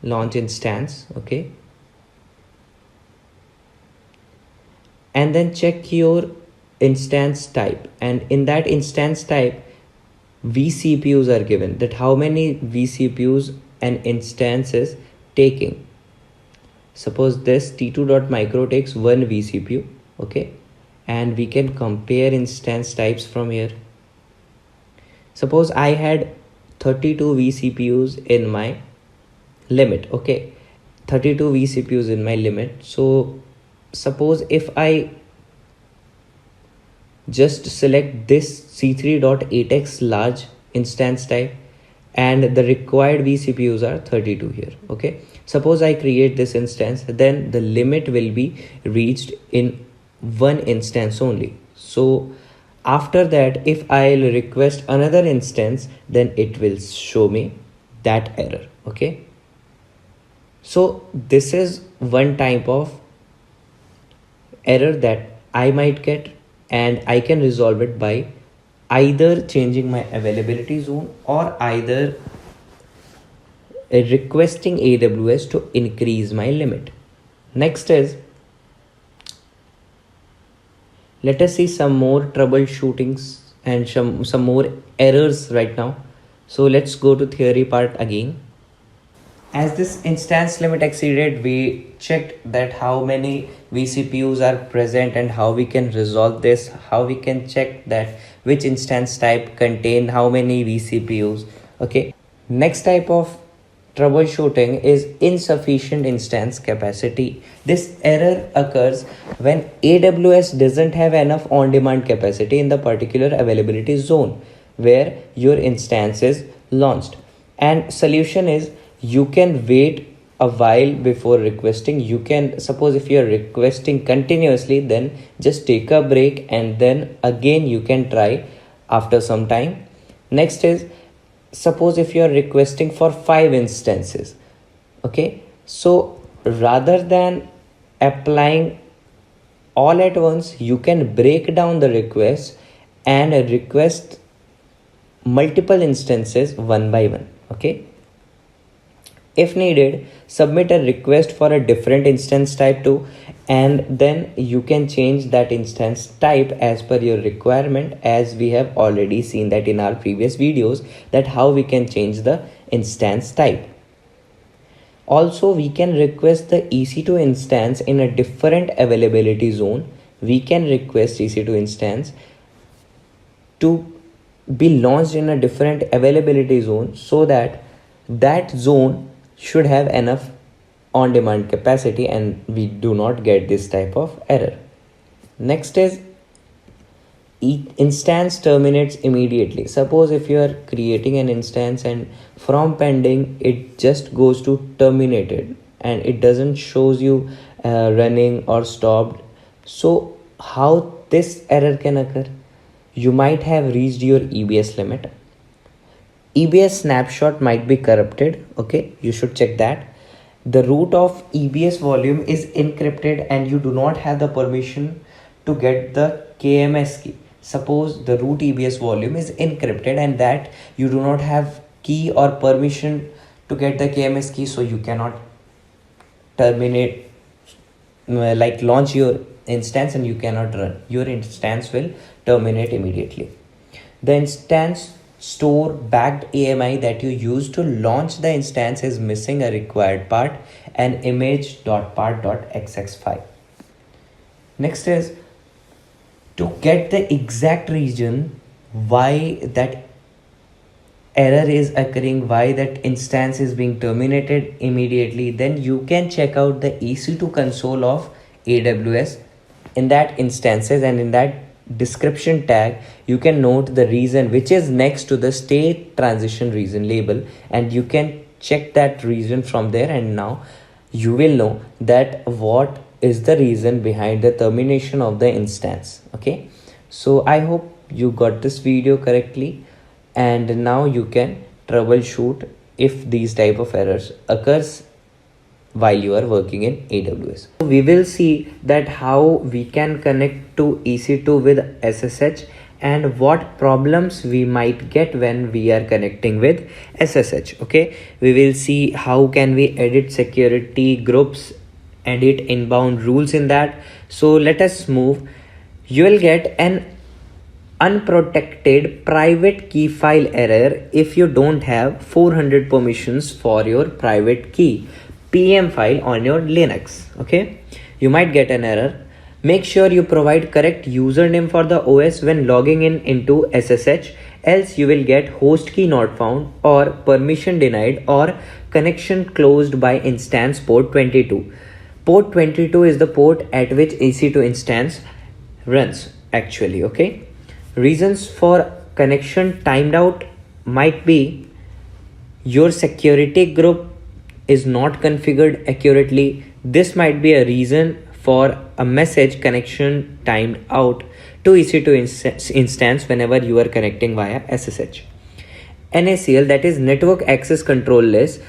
launch instance. Okay, and then check your instance type, and in that instance type vCPUs are given, that how many vCPUs an instance is taking. Suppose this t2.micro takes 1 vCPU. Okay, and we can compare instance types from here. Suppose I had 32 vCPUs in my limit. Okay, 32 vCPUs in my limit. So suppose if I just select this C3.8x large instance type, and the required vCPUs are 32 here. Okay, suppose I create this instance, then the limit will be reached in one instance only. So after that, if I'll request another instance, then it will show me that error. Okay, so this is one type of error that I might get, and I can resolve it by either changing my availability zone or either requesting AWS to increase my limit. Next is, let us see some more troubleshootings and some more errors right now. So let's go to theory part again. As this instance limit exceeded, we checked that how many vCPUs are present and how we can resolve this, how we can check that which instance type contain how many vCPUs. Okay, next type of troubleshooting is insufficient instance capacity. This error occurs when AWS doesn't have enough on-demand capacity in the particular availability zone where your instance is launched. And solution is, you can wait a while before requesting. You can, suppose if you're requesting continuously, then just take a break and then again you can try after some time. Next is, suppose if you're requesting for 5 instances. Okay, so rather than applying all at once, you can break down the request and request multiple instances one by one. Okay, If needed, submit a request for a different instance type too, and then you can change that instance type as per your requirement, as we have already seen that in our previous videos, that how we can change the instance type. Also, we can request the EC2 instance in a different availability zone. We can request EC2 instance to be launched in a different availability zone, so that that zone should have enough on-demand capacity and we do not get this type of error. Next is instance terminates immediately. Suppose if you are creating an instance and from pending it just goes to terminated and it doesn't shows you running or stopped. So how this error can occur? You might have reached your EBS limit. EBS snapshot might be corrupted. Okay, you should check that. The root of EBS volume is encrypted and you do not have the permission to get the KMS key. Suppose the root EBS volume is encrypted and that you do not have key or permission to get the KMS key, so you cannot terminate, like launch your instance, and you cannot run. Your instance will terminate immediately. The instance store backed AMI that you use to launch the instance is missing a required part, an image.part.xx file. Next is to get the exact reason why that error is occurring, why that instance is being terminated immediately. Then you can check out the EC2 console of AWS. In that instances and in that description tag, you can note the reason which is next to the state transition reason label, and you can check that reason from there, and now you will know that what is the reason behind the termination of the instance. Okay, so I hope you got this video correctly, and now you can troubleshoot if these type of errors occurs while you are working in AWS. We will see that how we can connect to EC2 with SSH and what problems we might get when we are connecting with SSH. Okay, we will see how can we edit security groups, edit inbound rules in that. So let us move. You will get an unprotected private key file error if you don't have 400 permissions for your private key PM file on your Linux. Okay, you might get an error. Make sure you provide correct username for the OS when logging in into SSH, else you will get host key not found or permission denied or connection closed by instance port 22. Port 22 is the port at which EC2 instance runs actually. Okay, reasons for connection timed out might be your security group is not configured accurately. This might be a reason for a message connection timed out to EC2 instance whenever you are connecting via SSH. NACL, that is network access control list,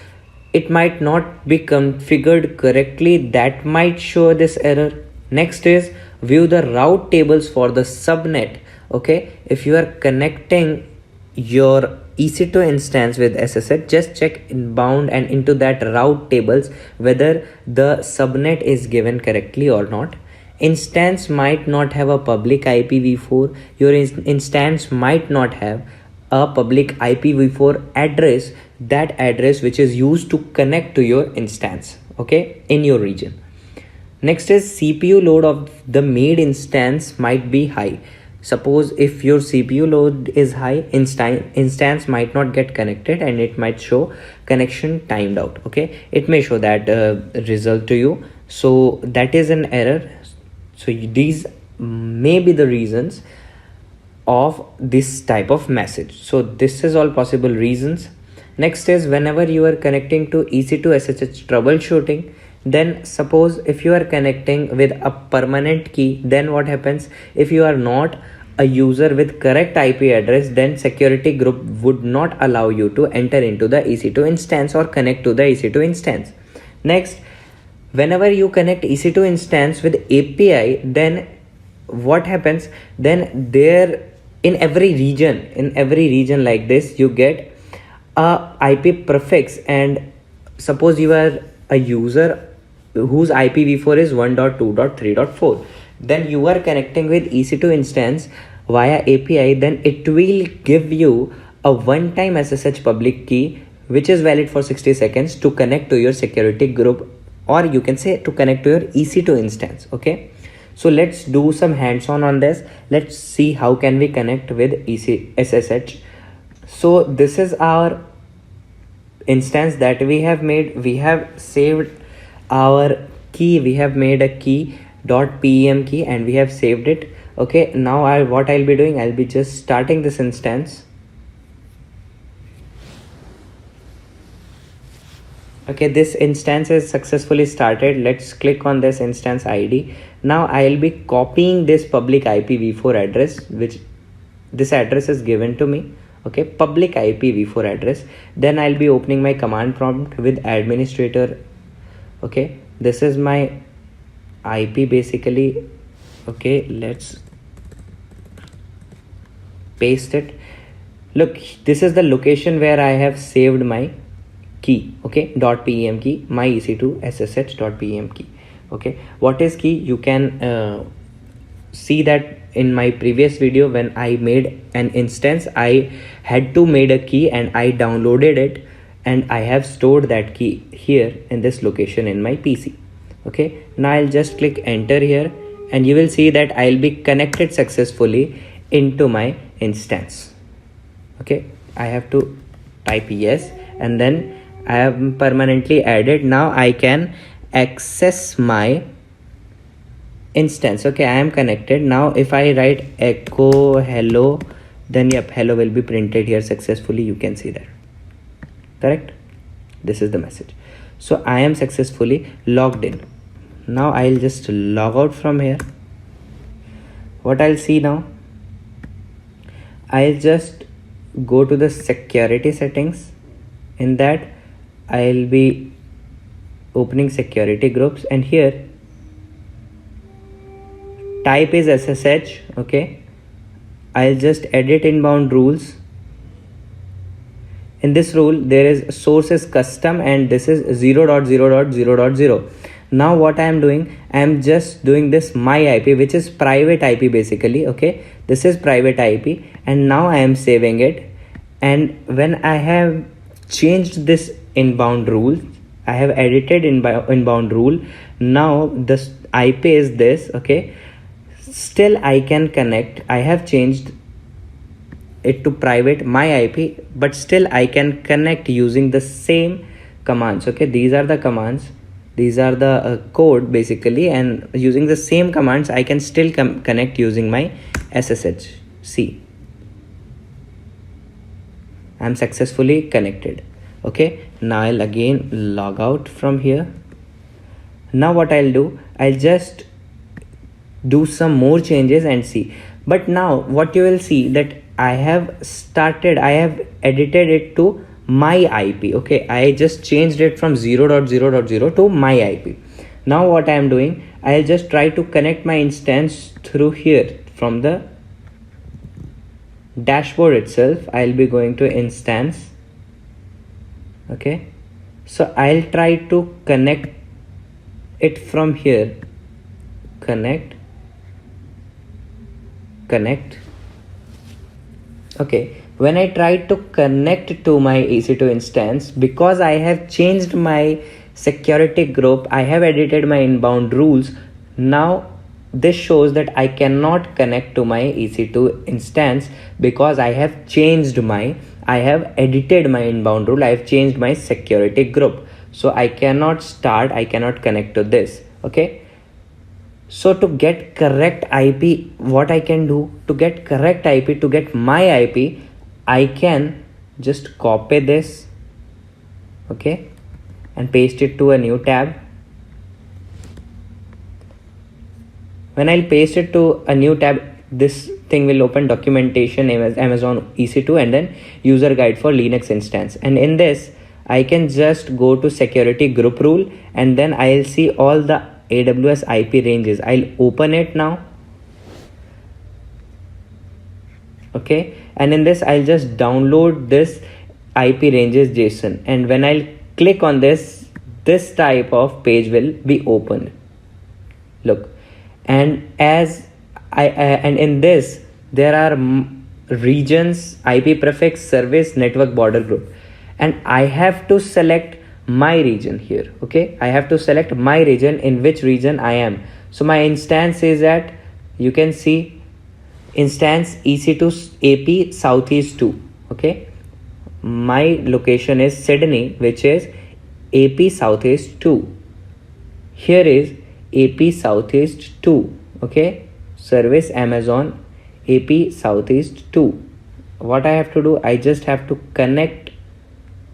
it might not be configured correctly, that might show this error. Next is view the route tables for the subnet. Okay, if you are connecting your EC2 instance with SSH, just check inbound and into that route tables whether the subnet is given correctly or not. Instance might not have a public IPv4. Your instance might not have a public IPv4 address, that address which is used to connect to your instance, okay, in your region. Next is CPU load of the made instance might be high. Suppose if your CPU load is high, instance might not get connected and it might show connection timed out. Okay, it may show that result to you. So that is an error. So these may be the reasons of this type of message. So this is all possible reasons. Next is whenever you are connecting to EC2 SSH troubleshooting, then suppose if you are connecting with a permanent key, then what happens if you are not a user with correct IP address, then security group would not allow you to enter into the EC2 instance or connect to the EC2 instance. Next, whenever you connect EC2 instance with API, then what happens, then there in every region like this, you get a IP prefix and suppose you are a user whose IPv4 is 1.2.3.4, then you are connecting with EC2 instance via API, then it will give you a one-time SSH public key which is valid for 60 seconds to connect to your security group, or you can say to connect to your EC2 instance. Okay, so let's do some hands-on on this. Let's see how can we connect with SSH. So this is our instance that we have made. We have saved our key, we have made a key .pem key and we have saved it. Okay, now what I'll be doing, I'll be just starting this instance. Okay, this instance is successfully started. Let's click on this instance ID. Now I'll be copying this public IPv4 address, which this address is given to me. Okay, public IPv4 address. Then I'll be opening my command prompt with administrator. Okay, this is my IP basically. Okay, let's paste it. Look, this is the location where I have saved my key. Okay, .pem key, my EC2 SSH.pem key. Okay, what is key? You can see that in my previous video when I made an instance, I had to made a key and I downloaded it and I have stored that key here in this location in my PC. Okay, now I'll just click enter here and you will see that I'll be connected successfully into my instance. Okay, I have to type yes and then I have permanently added. Now I can access my instance. Okay, I am connected. Now if I write echo hello, then yep, hello will be printed here successfully. You can see that. Correct? This is the message. So I am successfully logged in. Now I'll just log out from here. What I'll see now, I'll just go to the security settings. In that I'll be opening security groups and here type is SSH. Okay, I'll just edit inbound rules. In this rule there is source is custom and this is 0.0.0.0. Now what I am doing, I am just doing this my IP, which is private IP basically. Okay, this is private IP and now I am saving it. And when I have changed this inbound rule, I have edited inbound rule. Now this IP is this. Okay, still I can connect. I have changed it to private my IP, but still I can connect using the same commands. Okay, these are the commands, these are the code basically, and using the same commands I can still connect using my SSH. See, I'm successfully connected. Okay, now I'll again log out from here. Now what I'll do, I'll just do some more changes and see. But now what you will see that I have edited it to my IP. Okay, I just changed it from 0.0.0 to my IP. Now what I am doing, I'll just try to connect my instance through here from the dashboard itself. I'll be going to instance. Okay, so I'll try to connect it from here. Connect. Okay, when I try to connect to my EC2 instance, because I have changed my security group, I have edited my inbound rules. Now this shows that I cannot connect to my EC2 instance because I have edited my inbound rule. I have changed my security group, so I cannot connect to this. Okay, so to get correct IP, what I can do to get correct IP, to get my IP, I can just copy this, okay, and paste it to a new tab. When I'll paste it to a new tab, this thing will open documentation, Amazon EC2, and then user guide for Linux instance. And in this, I can just go to security group rule and then I'll see all the AWS IP ranges. I'll open it now. Okay, and in this I'll just download this IP ranges JSON, and when I'll click on this, this type of page will be opened. Look, and as and in this there are regions, IP prefix, service, network, border group, and I have to select my region here. Okay, I have to select my region, in which region I am. So my instance is at, you can see, instance EC2 AP Southeast 2. Okay, my location is Sydney, which is AP Southeast 2. Here is AP Southeast 2. Okay, service Amazon AP Southeast 2. What I have to do, I just have to connect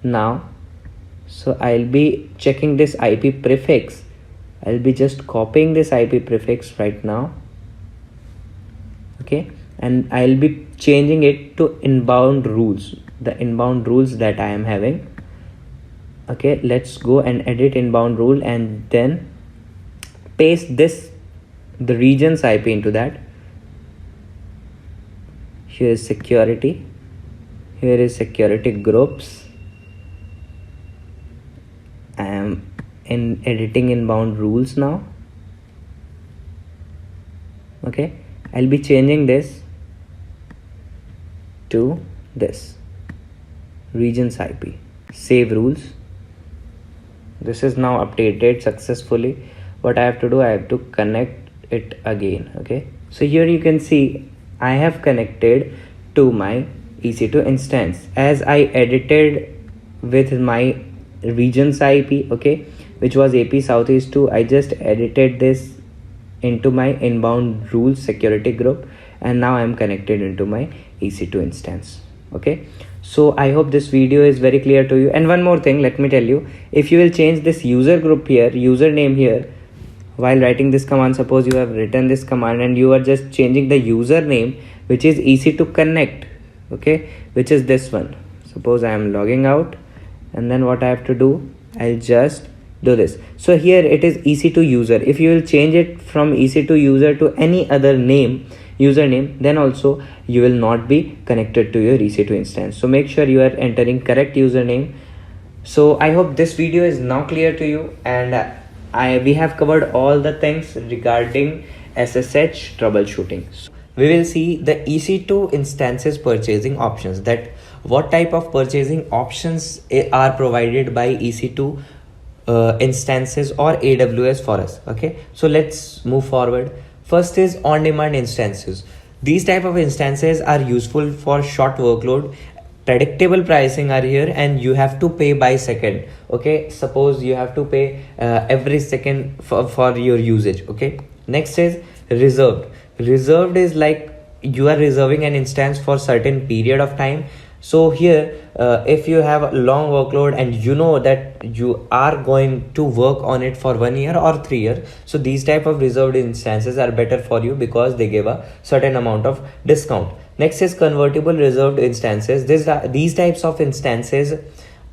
now. So I'll be checking this IP prefix. I'll be just copying this IP prefix right now. Okay, and I'll be changing it to inbound rules, the inbound rules that I am having. Okay, let's go and edit inbound rule and then paste this, the region's IP into that. Here is security, here is security groups. I am in editing inbound rules now. Okay, I'll be changing this to this region's IP, save rules. This is now updated successfully. What I have to do, I have to connect it again. Okay, so here you can see I have connected to my EC2 instance as I edited with my region's IP, okay, which was AP Southeast 2. I just edited this into my inbound rules security group, and now I am connected into my EC2 instance. Okay, so I hope this video is very clear to you. And one more thing, let me tell you, if you will change this user group here, username here, while writing this command, suppose you have written this command and you are just changing the username, which is EC2 connect, okay, which is this one. Suppose I am logging out, and then what I have to do, I'll just do this. So here it is EC2 user. If you will change it from EC2 user to any other name, username, then also you will not be connected to your EC2 instance. So make sure you are entering correct username. So I hope this video is now clear to you, and we have covered all the things regarding SSH troubleshooting. So we will see the EC2 instances purchasing options, that what type of purchasing options are provided by EC2 instances or AWS for us. Okay, so let's move forward. First is on-demand instances. These type of instances are useful for short workload. Predictable pricing are here, and you have to pay by second. Okay, suppose you have to pay every second for your usage. Okay, next is reserved. Reserved is like you are reserving an instance for certain period of time. So here if you have a long workload and you know that you are going to work on it for 1 year or 3 years, so these type of reserved instances are better for you because they give a certain amount of discount. Next is convertible reserved instances. These types of instances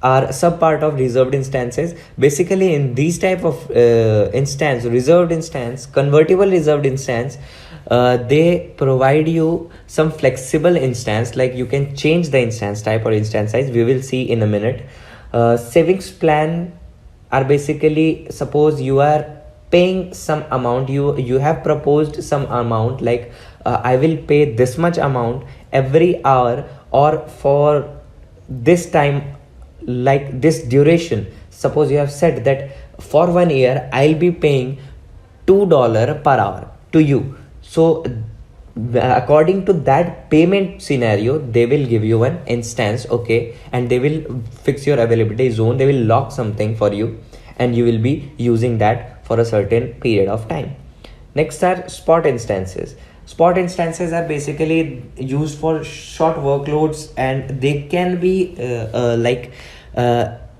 are sub part of reserved instances. Basically in these type of instance, reserved instance, convertible reserved instance, they provide you some flexible instance, like you can change the instance type or instance size. We will see in a minute. Savings plan are basically, suppose you are paying some amount, you have proposed some amount, like I will pay this much amount every hour or for this time, like this duration. Suppose you have said that for 1 year I'll be paying $2 per hour to you. So according to that payment scenario, they will give you an instance, okay, and they will fix your availability zone. They will lock something for you and you will be using that for a certain period of time. Next are spot instances. Spot instances are basically used for short workloads, and they can be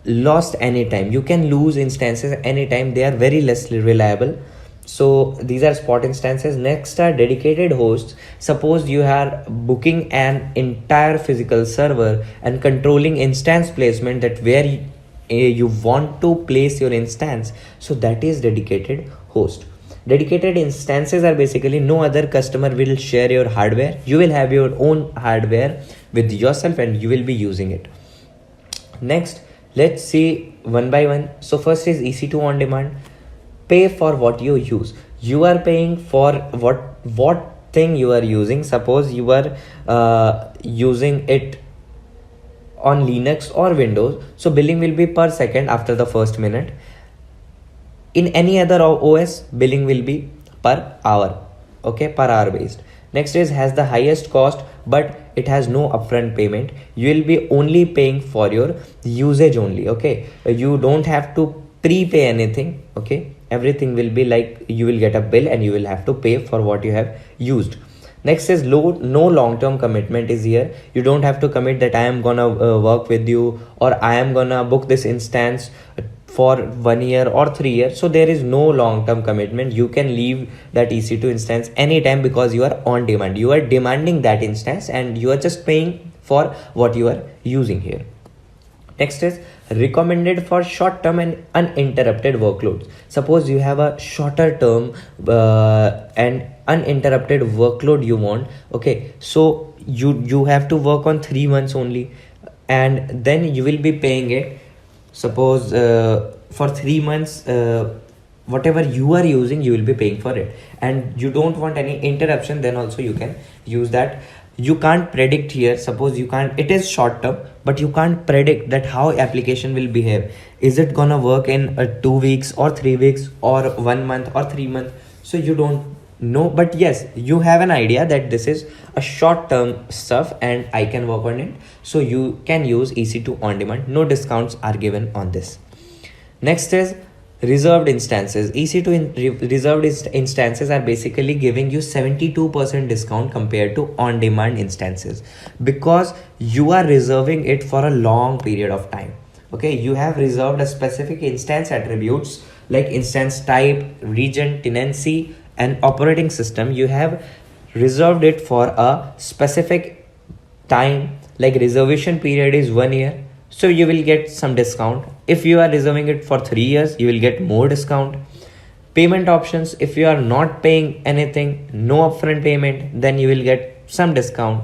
lost anytime. You can lose instances anytime. They are very less reliable. So these are spot instances. Next are dedicated hosts. Suppose you are booking an entire physical server and controlling instance placement, that where you want to place your instance, so that is dedicated host. Dedicated instances are basically no other customer will share your hardware. You will have your own hardware with yourself and you will be using it. Next, Let's see one by one. So first is EC2 on demand. Pay for what you use. You are paying for what thing you are using. Suppose you are using it on Linux or Windows, so billing will be per second after the first minute. In any other OS, billing will be per hour, okay, per hour based. Next is has the highest cost, but it has no upfront payment. You will be only paying for your usage only, okay. You don't have to prepay anything, okay. Everything will be like you will get a bill and you will have to pay for what you have used. Next is no long-term commitment is here. You don't have to commit that I am gonna work with you, or I am gonna book this instance for 1 year or 3 years. So there is no long-term commitment. You can leave that EC2 instance anytime because you are on demand. You are demanding that instance and you are just paying for what you are using here. Next is recommended for short-term and uninterrupted workloads. Suppose you have a shorter term and uninterrupted workload you want, okay, so you have to work on 3 months only, and then you will be paying it. Suppose for 3 months whatever you are using, you will be paying for it, and you don't want any interruption, then also you can use that. You can't predict here. Suppose you can't, it is short term, but you can't predict that how application will behave. Is it gonna work in 2 weeks or 3 weeks or 1 month or 3 months? So you don't know, but yes, you have an idea that this is a short term stuff and I can work on it. So you can use EC2 on demand. No discounts are given on this. Next is reserved instances. EC2 reserved instances are basically giving you 72% discount compared to on demand instances, because you are reserving it for a long period of time, okay. You have reserved a specific instance attributes like instance type, region, tenancy and operating system. You have reserved it for a specific time, like reservation period is 1 year, so you will get some discount. If you are reserving it for 3 years, you will get more discount. Payment options, if you are not paying anything, no upfront payment, then you will get some discount.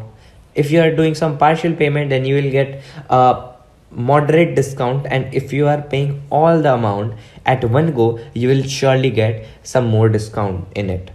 If you are doing some partial payment, then you will get a moderate discount, and if you are paying all the amount at one go, you will surely get some more discount in it.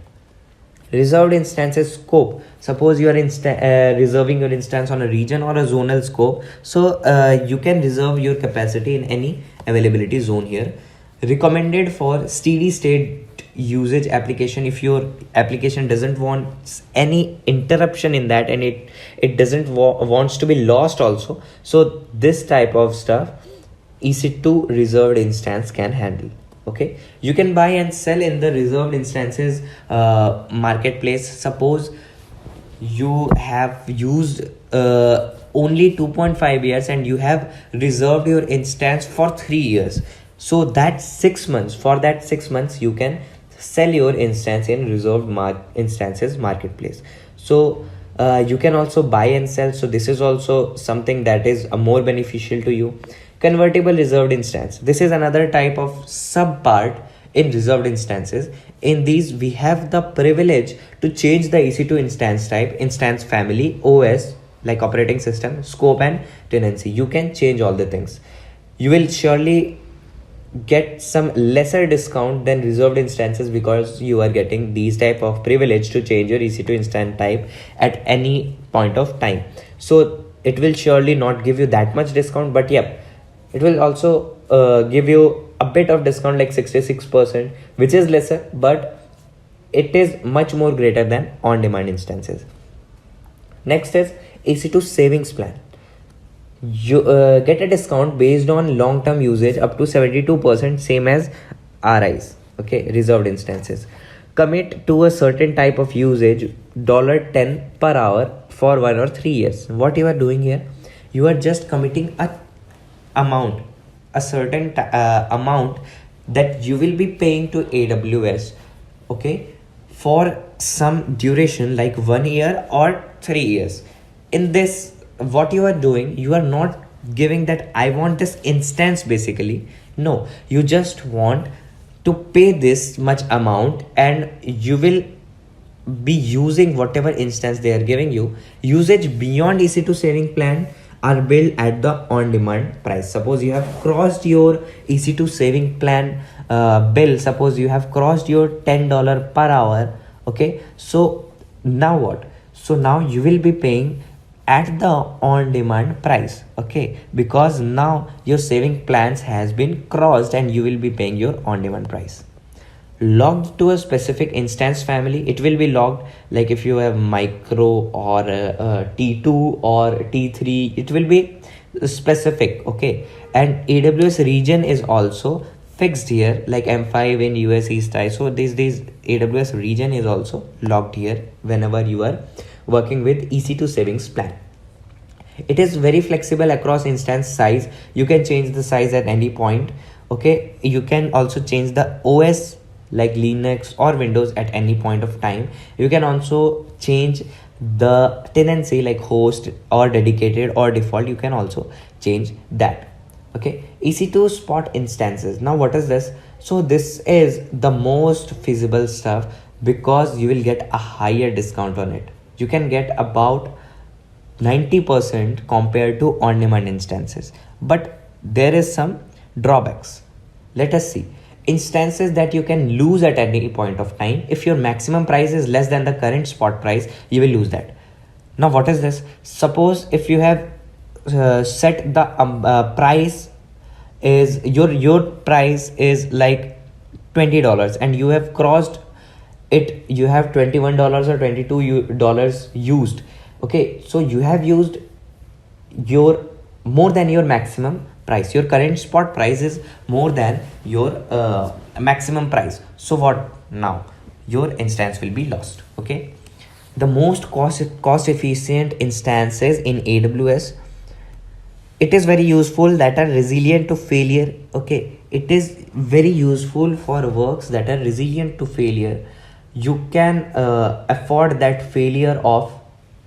Reserved instances scope. Suppose you are reserving your instance on a region or a zonal scope, so you can reserve your capacity in any availability zone here. Recommended for steady state usage application. If your application doesn't want any interruption in that, and it doesn't wants to be lost also, so this type of stuff EC2 reserved instance can handle, okay. You can buy and sell in the reserved instances marketplace. Suppose you have used only 2.5 years and you have reserved your instance for 3 years, so that 6 months, for that 6 months you can sell your instance in reserved instances marketplace. So you can also buy and sell, so this is also something that is more beneficial to you. Convertible reserved instance, this is another type of sub part in reserved instances. In these we have the privilege to change the EC2 instance type, instance family, OS like operating system, scope and tenancy. You can change all the things. You will surely get some lesser discount than reserved instances because you are getting these type of privilege to change your EC2 instance type at any point of time. So it will surely not give you that much discount, but yeah, it will also give you a bit of discount like 66%, which is lesser, but it is much more greater than on demand instances. Next is EC2 savings plan. You get a discount based on long-term usage up to 72%, same as RIs, okay, reserved instances. Commit to a certain type of usage, $10 per hour for 1 or 3 years. What you are doing here, you are just committing a certain amount that you will be paying to AWS, okay, for some duration like 1 year or 3 years. In this, what you are doing, you are not giving that I want this instance basically. No, you just want to pay this much amount and you will be using whatever instance they are giving you. Usage beyond EC2 saving plan are billed at the on-demand price. Suppose you have crossed your EC2 saving plan bill, suppose you have crossed your $10 per hour. Okay, so now what? So now you will be paying at the on-demand price. Okay, because now your saving plans has been crossed and you will be paying your on-demand price. Logged to a specific instance family, it will be logged like if you have micro or T2 or T3, it will be specific. Okay, and AWS region is also fixed here, like M5 in US East. So these AWS region is also logged here whenever you are working with EC2 savings plan. It is very flexible across instance size. You can change the size at any point. Okay, you can also change the OS like Linux or Windows at any point of time. You can also change the tenancy like host or dedicated or default. You can also change that. Okay, EC2 spot instances. Now what is this? So this is the most feasible stuff because you will get a higher discount on it. You can get about 90% compared to on-demand instances, but there is some drawbacks. Let us see. Instances that you can lose at any point of time. If your maximum price is less than the current spot price, you will lose that. Now what is this? Suppose if you have set the price is your price is like $20 and you have crossed it, you have $21 or $22 used. Okay, so you have used your more than your maximum price. Your current spot price is more than your maximum price. So what now? Your instance will be lost. Okay, the most cost efficient instances in AWS, it is very useful that are resilient to failure. Okay, it is very useful for works that are resilient to failure. You can afford that failure of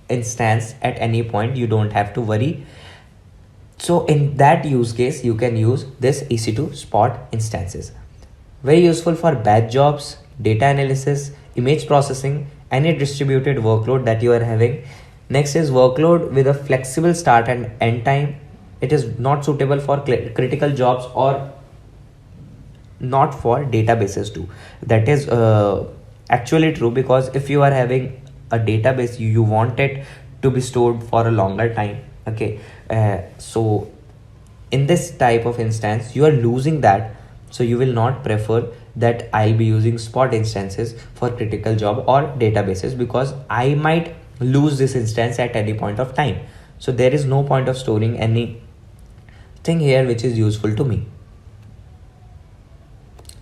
instance at any point. You don't have to worry. So in that use case, you can use this EC2 spot instances. Very useful for batch jobs, data analysis, image processing, any distributed workload that you are having. Next is workload with a flexible start and end time. It is not suitable for critical jobs or not for databases too. That is actually true, because if you are having a database, you want it to be stored for a longer time. Okay, so in this type of instance you are losing that, so you will not prefer that I'll be using spot instances for critical job or databases, because I might lose this instance at any point of time. So there is no point of storing anything here which is useful to me.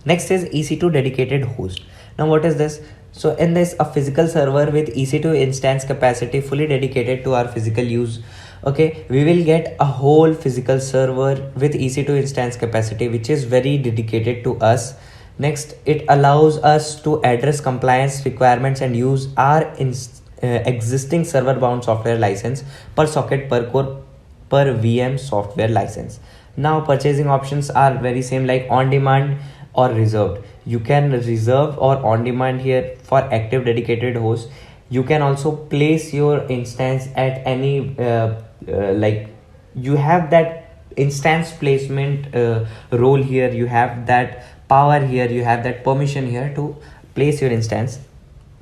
Next is EC2 dedicated host. Now what is this? So in this, a physical server with EC2 instance capacity fully dedicated to our physical use. Okay, we will get a whole physical server with EC2 instance capacity which is very dedicated to us. Next, it allows us to address compliance requirements and use our existing server bound software license per socket per core per VM software license. Now purchasing options are very same, like on demand or reserved. You can reserve or on demand here for active dedicated hosts. You can also place your instance at any like you have that instance placement role here, you have that power here, you have that permission here to place your instance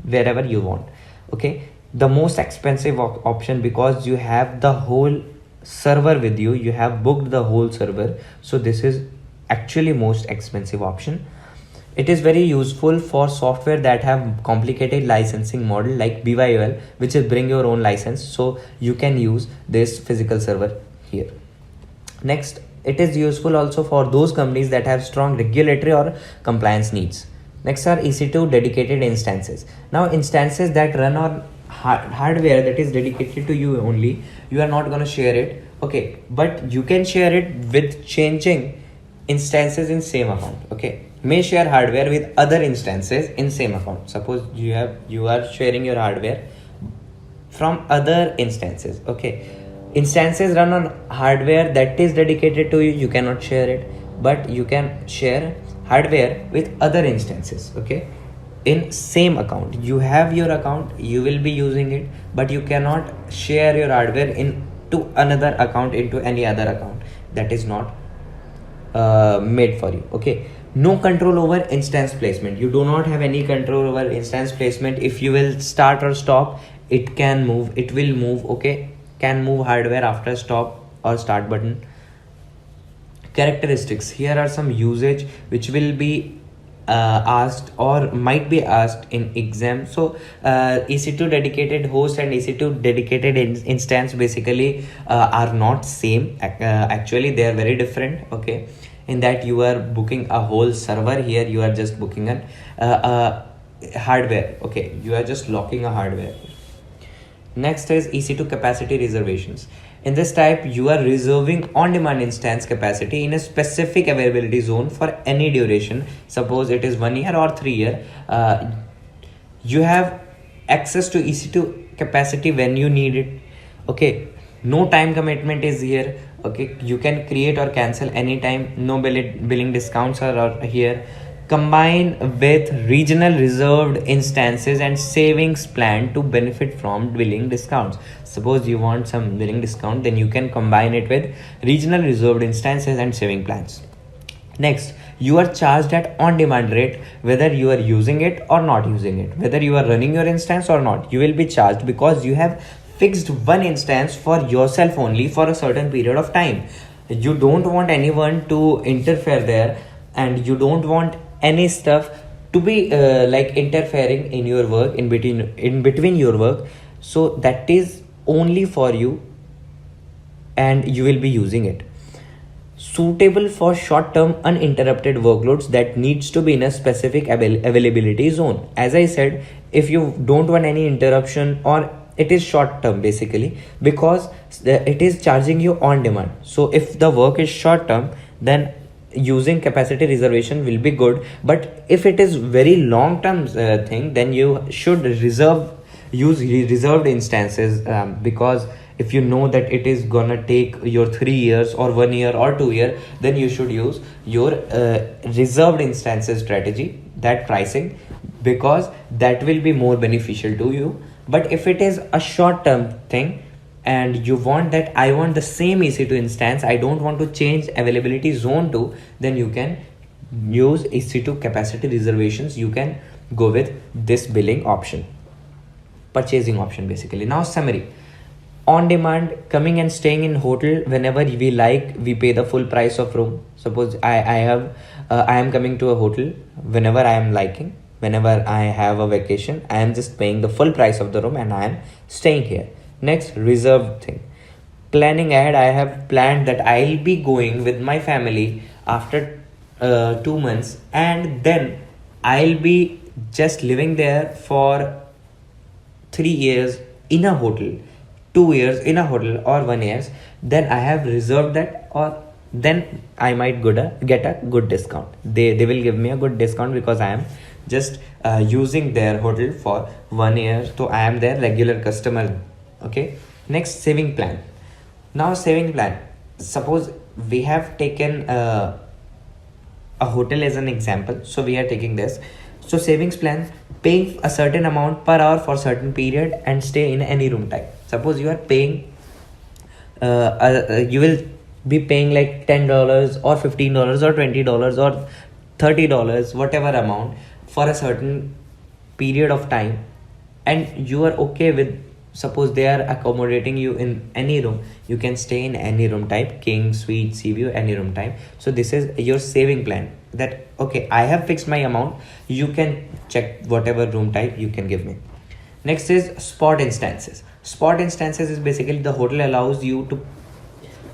wherever you want. Okay, the most expensive option, because you have the whole server with you, you have booked the whole server, so this is actually most expensive option. It is very useful for software that have complicated licensing model like BYOL, which is bring your own license, so you can use this physical server here. Next, it is useful also for those companies that have strong regulatory or compliance needs. Next are EC2 dedicated instances. Now instances that run on hardware that is dedicated to you only, you are not going to share it. Okay, but you can share it with changing instances in same account. Okay, may share hardware with other instances in same account. Suppose you are sharing your hardware from other instances. Okay, instances run on hardware that is dedicated to you, you cannot share it, but you can share hardware with other instances. Okay, in same account, you have your account, you will be using it, but you cannot share your hardware in to another account into any other account. That is not made for you. Okay, no control over instance placement. You do not have any control over instance placement. If you will start or stop, it can move, it will move. Okay, can move hardware after stop or start button. Characteristics, here are some usage which will be asked or might be asked in exam. So EC2 dedicated host and EC2 dedicated instance basically are not same. Actually they are very different. Okay, in that you are booking a whole server, here you are just booking an hardware. Okay, you are just locking a hardware. Next is EC2 capacity reservations. In this type, you are reserving on-demand instance capacity in a specific availability zone for any duration. Suppose it is 1 year or 3 year. You have access to EC2 capacity when you need it. Okay, no time commitment is here. Okay, you can create or cancel anytime. No billing discounts are here. Combine with regional reserved instances and savings plan to benefit from billing discounts. Suppose you want some billing discount, then you can combine it with regional reserved instances and saving plans. Next, you are charged at on-demand rate, whether you are using it or not using it, whether you are running your instance or not. You will be charged because you have fixed one instance for yourself only for a certain period of time. You don't want anyone to interfere there, and you don't want any stuff to be like interfering in your work, in between your work. So that is only for you and you will be using it. Suitable for short-term uninterrupted workloads that needs to be in a specific availability zone. As I said, if you don't want any interruption, or it is short-term basically, because it is charging you on demand. So if the work is short-term, then using capacity reservation will be good. But if it is very long-term thing, then you should use reserved instances, because if you know that it is gonna take your 3 years or 1 year or 2 years, then you should use your reserved instances strategy, that pricing, because that will be more beneficial to you. But if it is a short-term thing and you want that, I want the same EC2 instance, I don't want to change availability zone to, then you can use EC2 capacity reservations. You can go with this billing option, purchasing option basically. Now summary: on demand, coming and staying in hotel whenever we like, we pay the full price of room. Suppose I am coming to a hotel whenever I am liking, whenever I have a vacation, I am just paying the full price of the room and I am staying here. Next, reserved thing, planning ahead. I have planned that I'll be going with my family after 2 months, and then I'll be just living there for 3 years in a hotel, 2 years in a hotel, or 1 year. Then I have reserved that, or then I might get a good discount. They will give me a good discount because I am just using their hotel for 1 year, so I am their regular customer. Okay, next, saving plan. Now saving plan, suppose we have taken a hotel as an example, so we are taking this. So savings plan, paying a certain amount per hour for certain period and stay in any room type. Suppose you are paying you will be paying like $10 or $15 or $20 or $30, whatever amount, for a certain period of time, and you are okay with, suppose they are accommodating you in any room, you can stay in any room type, king, suite, sea view, any room type. So this is your saving plan, that okay, I have fixed my amount, you can check whatever room type you can give me. Next is spot instances. Spot instances is basically the hotel allows you to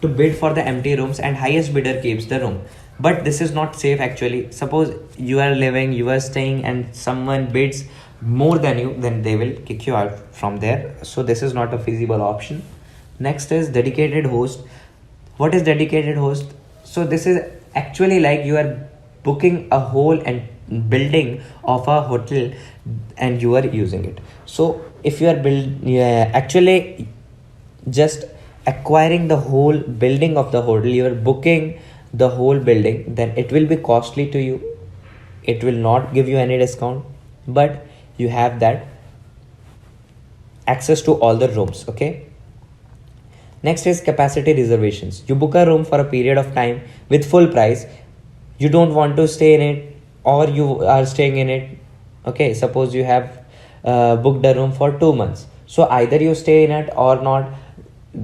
bid for the empty rooms and highest bidder keeps the room. But this is not safe actually. Suppose you are staying and someone bids more than you, then they will kick you out from there. So this is not a feasible option. Next is dedicated host. What is dedicated host? So this is actually like you are booking a whole and building of a hotel and you are using it. So if you are actually just acquiring the whole building of the hotel, you are booking the whole building, then it will be costly to you. It will not give you any discount, but you have that access to all the rooms. Okay, Next is capacity reservations. You book a room for a period of time with full price. You don't want to stay in it, or you are staying in it. Okay, suppose you have booked a room for 2 months, so either you stay in it or not,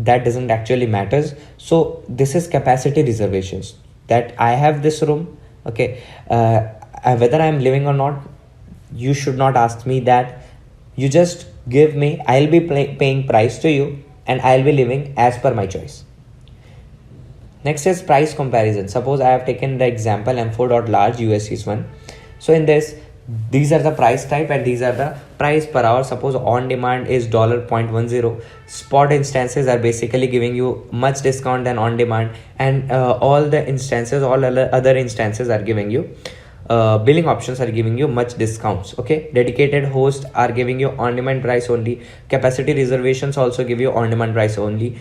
that doesn't actually matters. So this is capacity reservations, that I have this room. Okay, whether I'm living or not, you should not ask me that. You just give me, I'll be paying price to you, and I'll be living as per my choice. Next is price comparison. Suppose I have taken the example m4.large USC 1. So in this, these are the price type and these are the price per hour. Suppose on demand is $0.10. Spot instances are basically giving you much discount than on demand, and all the instances, all other instances are giving you billing options are giving you much discounts. Okay, dedicated hosts are giving you on demand price only. Capacity reservations also give you on demand price only.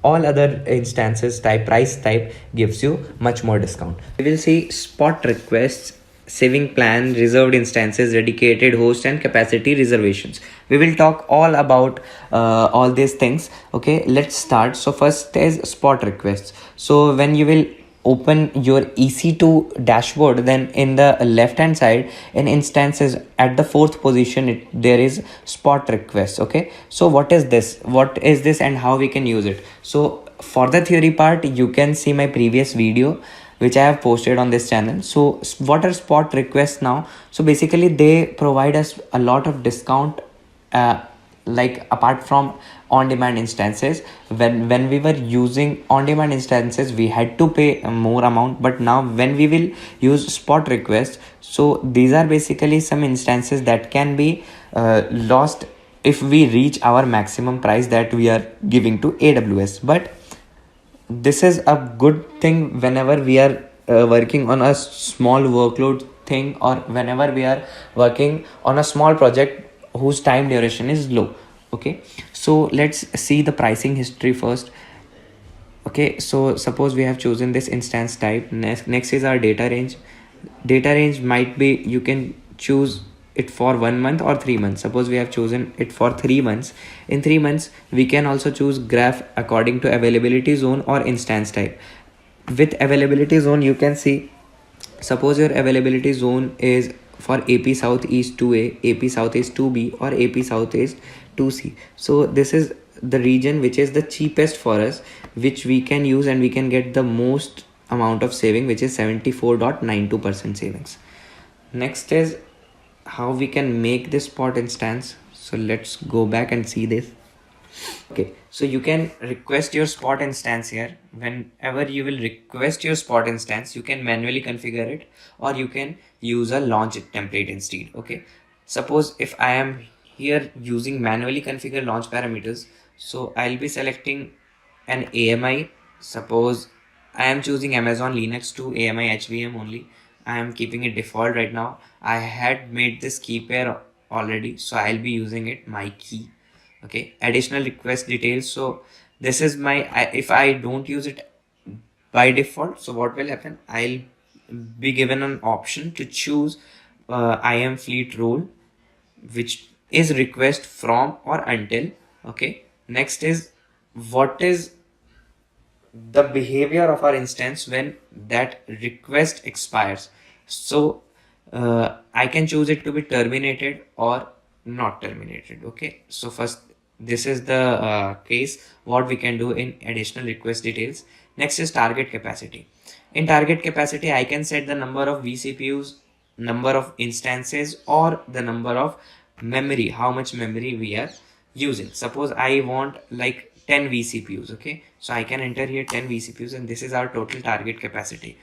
All other instances price type gives you much more discount. We will see spot requests, saving plan, reserved instances, dedicated host, and capacity reservations. We will talk all about all these things. Okay, let's start. So first is spot requests. So when you will open your EC2 dashboard, then in the left hand side in instances at the fourth position, there is spot requests. Okay, so what is this and how we can use it? So for the theory part, you can see my previous video which I have posted on this channel. So what are spot requests now? So basically they provide us a lot of discount, like apart from on demand instances. When we were using on demand instances, we had to pay more amount, but now when we will use spot requests, so these are basically some instances that can be lost if we reach our maximum price that we are giving to AWS. But this is a good thing whenever we are working on a small workload thing, or whenever we are working on a small project whose time duration is low. Okay, so let's see the pricing history first. Okay, so suppose we have chosen this instance type. Next is our data range. Data range might be, you can choose it for 1 month or 3 months. Suppose we have chosen it for 3 months. In 3 months we can also choose graph according to availability zone or instance type. With availability zone, you can see, suppose your availability zone is for AP Southeast 2A, AP Southeast 2B, or AP Southeast 2C. So this is the region which is the cheapest for us, which we can use, and we can get the most amount of saving, which is 74.92% savings. Next is how we can make this spot instance. So let's go back and see this. Okay, so you can request your spot instance here. Whenever you will request your spot instance, you can manually configure it, or you can use a launch template instead. Okay, suppose if I am here using manually configure launch parameters, so I'll be selecting an AMI. Suppose I am choosing Amazon Linux 2 AMI HVM only. I am keeping it default right now. I had made this key pair already, so I'll be using it, my key. Okay, additional request details. So this is my, if I don't use it by default, so what will happen, I'll be given an option to choose IAM fleet rule, which is request from or until. Okay, next is what is the behavior of our instance when that request expires. So I can choose it to be terminated or not terminated. Okay, so first, this is the case what we can do in additional request details. Next is target capacity. In target capacity, I can set the number of vCPUs, number of instances, or the number of memory, how much memory we are using. Suppose I want like 10 vCPUs. Okay, so I can enter here 10 vCPUs, and this is our total target capacity.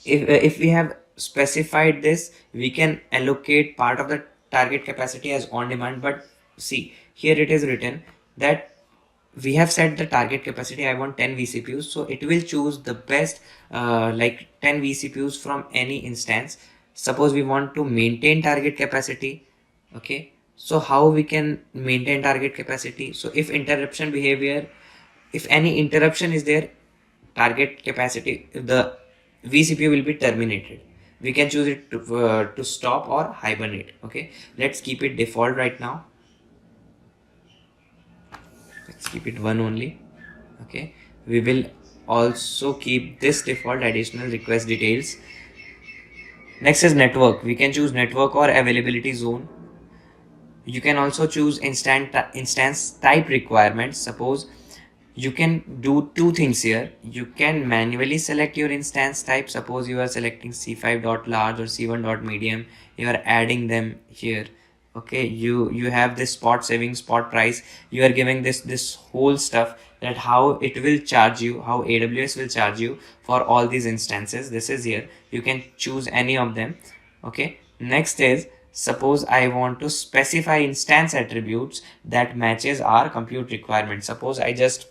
If we have specified this, we can allocate part of the target capacity as on demand. But see, here it is written that we have set the target capacity, I want 10 vCPUs, so it will choose the best like 10 vCPUs from any instance. Suppose we want to maintain target capacity. Okay, so how we can maintain target capacity? So if interruption behavior, if any interruption is there, target capacity, the vCPU will be terminated. We can choose it to stop or hibernate. Okay, let's keep it default right now. Let's keep it 1 only. Okay, we will also keep this default additional request details. Next is network. We can choose network or availability zone. You can also choose instance type requirements. Suppose you can do two things here. You can manually select your instance type. Suppose you are selecting c5.large or c1.medium, you are adding them here. Okay, you have this spot saving, spot price. You are giving this whole stuff, that how it will charge you, how AWS will charge you for all these instances. This is here. You can choose any of them. Okay, next is, suppose I want to specify instance attributes that matches our compute requirement. Suppose I just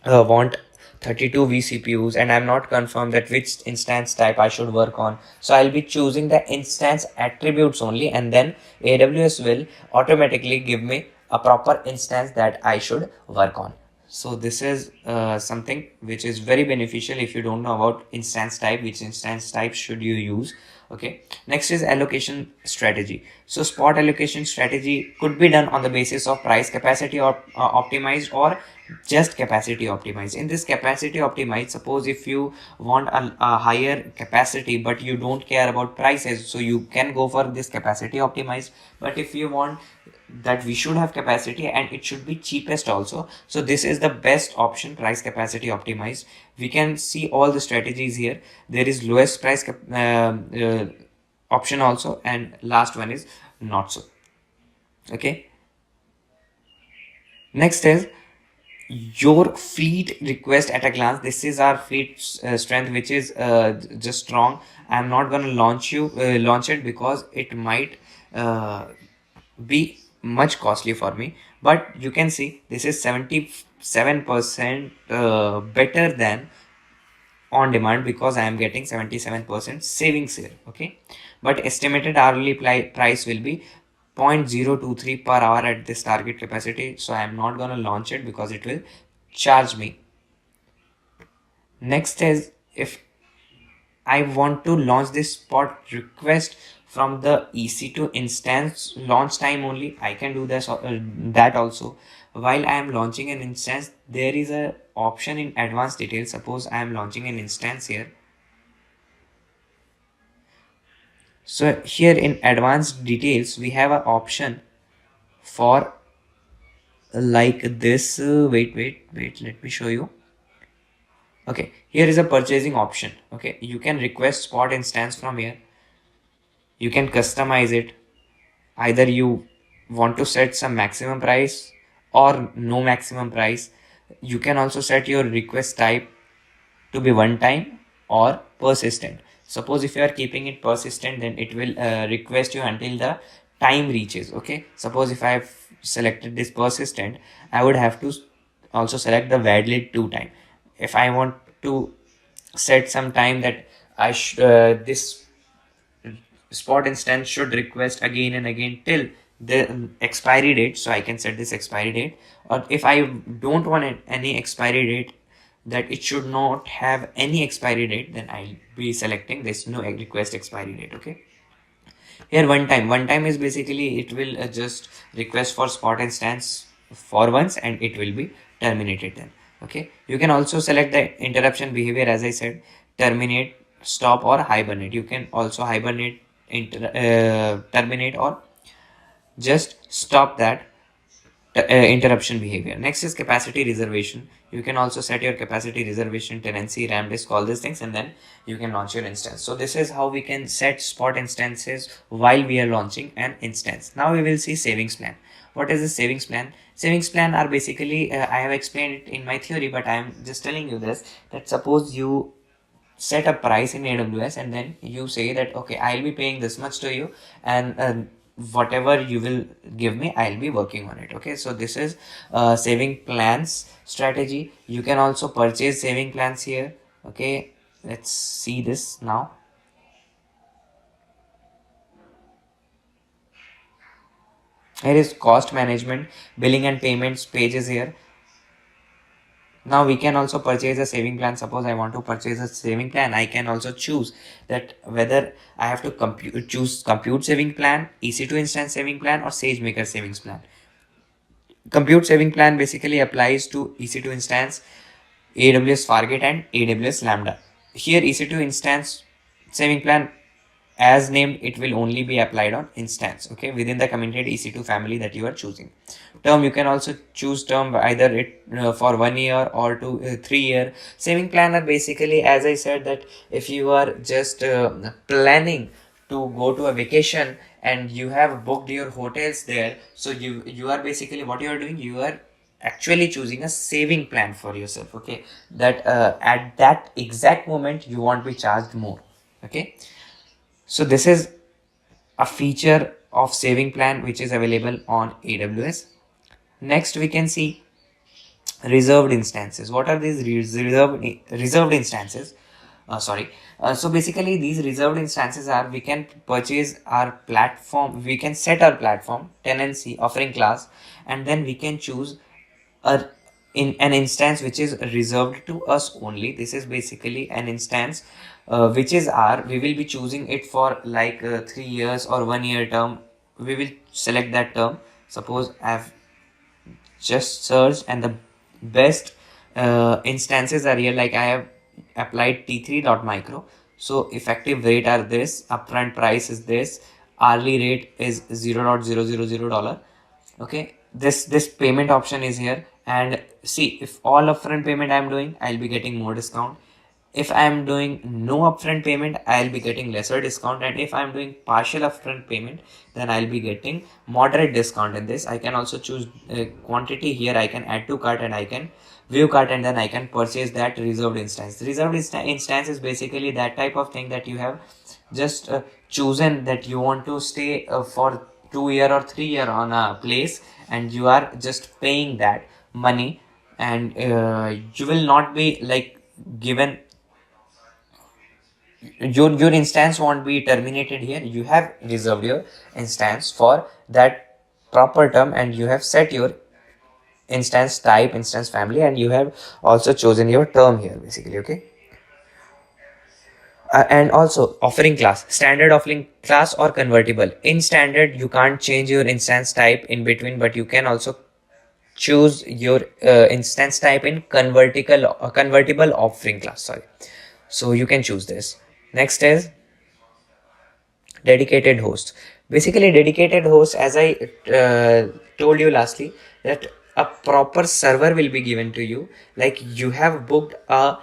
want 32 vCPUs and I'm not confirmed that which instance type I should work on. So I'll be choosing the instance attributes only, and then AWS will automatically give me a proper instance that I should work on. So this is something which is very beneficial if you don't know about instance type, which instance type should you use. Okay, next is allocation strategy. So spot allocation strategy could be done on the basis of price capacity or optimized, or just capacity optimized. In this capacity optimized, suppose if you want a higher capacity but you don't care about prices, so you can go for this capacity optimized. But if you want that we should have capacity and it should be cheapest also, so this is the best option, price capacity optimized. We can see all the strategies here. There is lowest price option also, and last one is not so. Okay, next is your fleet request at a glance. This is our fleet strength, which is just strong. I'm not going to launch it because it might be much costly for me. But you can see this is 77% better than on demand, because I am getting 77% savings here. Okay, but estimated hourly price will be 0.023 per hour at this target capacity, so I am not going to launch it because it will charge me. Next is, if I want to launch this spot request from the EC2 instance launch time only, I can do this that also. While I am launching an instance, there is a option in advanced details. Suppose I am launching an instance here. So here in advanced details, we have an option for like this. Wait, let me show you. Okay, here is a purchasing option. Okay, you can request spot instance from here. You can customize it. Either you want to set some maximum price or no maximum price. You can also set your request type to be one time or persistent. Suppose if you are keeping it persistent, then it will request you until the time reaches. Okay, suppose if I have selected this persistent, I would have to also select the valid to time. If I want to set some time that this spot instance should request again and again till the expiry date, so I can set this expiry date. Or if I don't want any expiry date, that it should not have any expiry date, then I'll be selecting this no request expiry date. Okay, here one time is basically it will just request for spot instance for once and it will be terminated then. Okay, you can also select the interruption behavior. As I said, terminate, stop, or hibernate. You can also hibernate, terminate, or just stop that interruption behavior. Next is capacity reservation. You can also set your capacity reservation, tenancy, RAM disk, all these things, and then you can launch your instance. So this is how we can set spot instances while we are launching an instance. Now we will see savings plan. What is the savings plan? Savings plan are basically, I have explained it in my theory, but I am just telling you this, that suppose you set a price in AWS and then you say that okay, I'll be paying this much to you, and whatever you will give me, I'll be working on it. Okay, so this is saving plans strategy. You can also purchase saving plans here. Okay, let's see this now. Here is cost management, billing and payments pages here. Now we can also purchase a saving plan. Suppose I want to purchase a saving plan, I can also choose that whether I have to choose compute saving plan, EC2 instance saving plan, or SageMaker savings plan. Compute saving plan basically applies to EC2 instance. AWS Fargate and AWS Lambda. Here EC2 instance saving plan as named, it will only be applied on instance, okay, within the committed EC2 family that you are choosing. Term, you can also choose term either it for 1 year or 3 year. Saving plan are basically, as I said, that if you are just planning to go to a vacation and you have booked your hotels there, so you are basically, what you are doing, you are actually choosing a saving plan for yourself, okay, that at that exact moment you won't be charged more, okay. So this is a feature of saving plan which is available on AWS. Next we can see reserved instances. What are these reserved instances? So basically these reserved instances are, we can purchase our platform, we can set our platform tenancy offering class, and then we can choose in an instance which is reserved to us only. This is basically an instance which is we will be choosing it for like 3 years or 1 year term. We will select that term. Suppose I've just searched and the best instances are here, like I have applied t3.micro. so effective rate are this, upfront price is this, hourly rate is $0.000. okay, this payment option is here, and see, if all upfront payment I am doing, I'll be getting more discount. If I am doing no upfront payment, I'll be getting lesser discount, and if I'm doing partial upfront payment, then I'll be getting moderate discount in this. I can also choose quantity here. I can add to cart and I can view cart, and then I can purchase that reserved instance. Reserved instance is basically that type of thing that you have just chosen that you want to stay for 2 year or 3 year on a place, and you are just paying that money, and you will not be like given, your instance won't be terminated here. You have reserved your instance for that proper term, and you have set your instance type, instance family, and you have also chosen your term here basically, okay. And also offering class, standard offering class or convertible. In standard you can't change your instance type in between, but you can also choose your instance type in convertible offering class, sorry. So you can choose this. Next is dedicated host. Basically dedicated host, as I told you lastly, that a proper server will be given to you, like you have booked a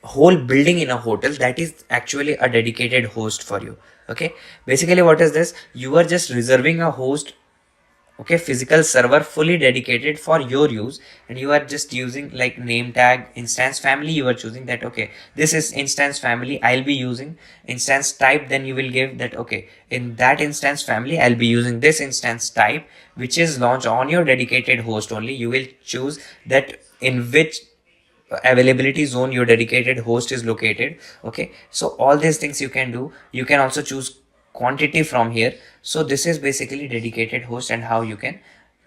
whole building in a hotel, that is actually a dedicated host for you, okay. Basically what is this, you are just reserving a host, okay, physical server fully dedicated for your use, and you are just using like name tag, instance family, you are choosing that, okay, this is instance family I'll be using. Instance type, then you will give that, okay, in that instance family I'll be using this instance type which is launched on your dedicated host only. You will choose that in which availability zone your dedicated host is located, okay. So all these things you can do. You can also choose quantity from here. So this is basically dedicated host and how you can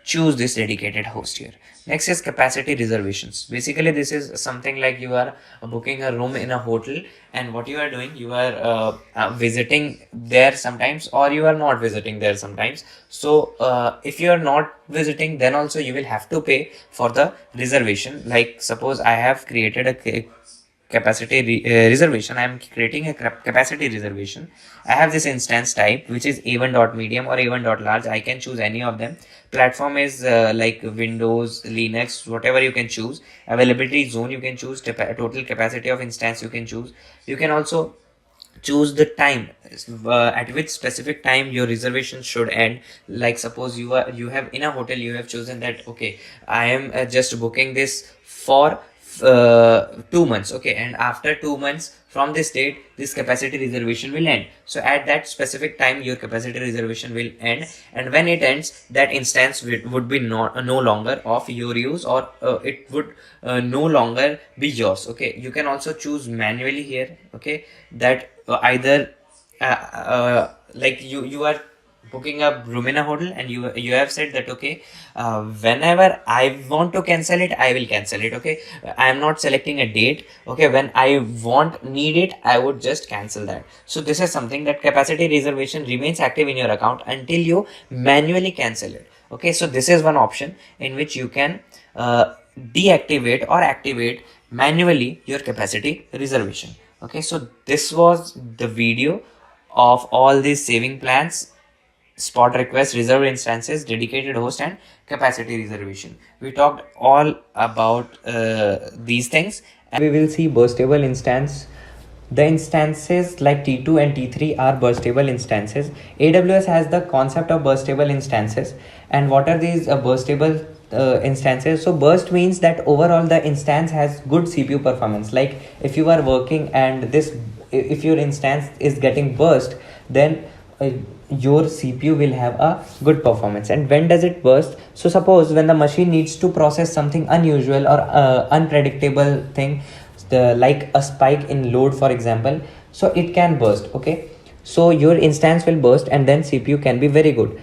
choose this dedicated host here. Next is capacity reservations. Basically this is something like you are booking a room in a hotel, and what you are doing, you are visiting there sometimes, or you are not visiting there sometimes. So if you are not visiting, then also you will have to pay for the reservation. Like suppose I have created a capacity reservation. I am creating a capacity reservation. I have this instance type which is a1.medium or a1.large. I can choose any of them. Platform is like Windows, Linux, whatever you can choose. Availability zone you can choose. Total capacity of instance you can choose. You can also choose the time at which specific time your reservation should end. Like suppose you have in a hotel, you have chosen that, okay, I am just booking this for 2 months, okay, and after 2 months from this date this capacity reservation will end. So at that specific time your capacity reservation will end, and when it ends, that instance would be no longer of your use, or it would no longer be yours, okay. You can also choose manually here, okay, that either like you are booking a room in a hotel, and you have said that, okay, whenever I want to cancel it, I will cancel it, okay. I am not selecting a date, okay. When I need it, I would just cancel that. So this is something that capacity reservation remains active in your account until you manually cancel it, okay. So this is one option in which you can deactivate or activate manually your capacity reservation. Okay, so this was the video of all these saving plans: spot request, reserved instances, dedicated host, and capacity reservation. We talked all about these things, and we will see burstable instance. The instances like T2 and T3 are burstable instances. AWS has the concept of burstable instances. And what are these burstable instances? So burst means that overall the instance has good CPU performance. Like if you are working and if your instance is getting burst, then your CPU will have a good performance. And when does it burst? So suppose when the machine needs to process something unusual or unpredictable thing, like a spike in load, for example, so it can burst. Okay, so your instance will burst and then CPU can be very good.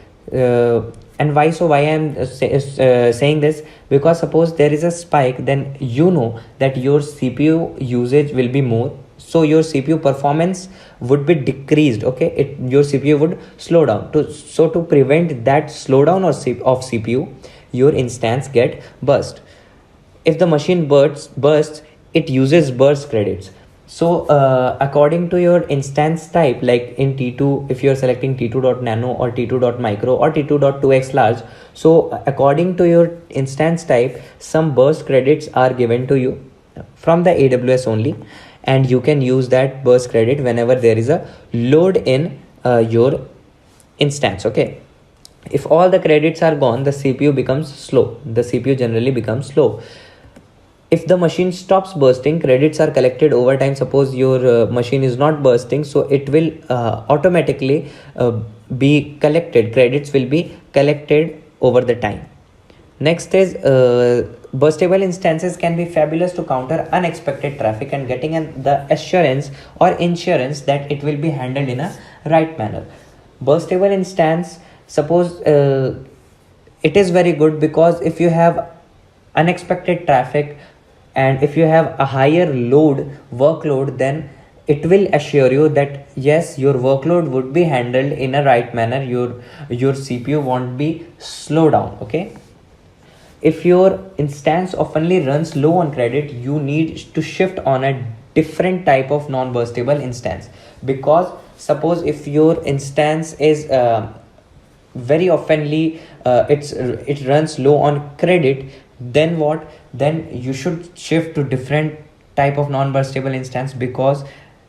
And why? So why I am saying this, because suppose there is a spike, then you know that your CPU usage will be more, so your CPU performance would be decreased. Okay, your CPU would slow down. To prevent that slowdown of CPU, your instance get burst. If the machine bursts, it uses burst credits. So according to your instance type, like in T2, if you're selecting T2.nano or T2.micro or T2.2x large, so according to your instance type, some burst credits are given to you from the AWS only, and you can use that burst credit whenever there is a load in your instance. Okay, if all the credits are gone, the CPU becomes slow. The CPU generally becomes slow. If the machine stops bursting, credits are collected over time. Suppose your machine is not bursting, so it will automatically be collected. Credits will be collected over the time. Next is burstable instances can be fabulous to counter unexpected traffic and getting the assurance or insurance that it will be handled in a right manner. Burstable instance, suppose it is very good because if you have unexpected traffic and if you have a higher workload, then it will assure you that yes, your workload would be handled in a right manner. Your CPU won't be slow down. Okay, if your instance oftenly runs low on credit, you need to shift on a different type of non-burstable instance. Because suppose if your instance is very oftenly it runs low on credit, then what? Then you should shift to different type of non-burstable instance, because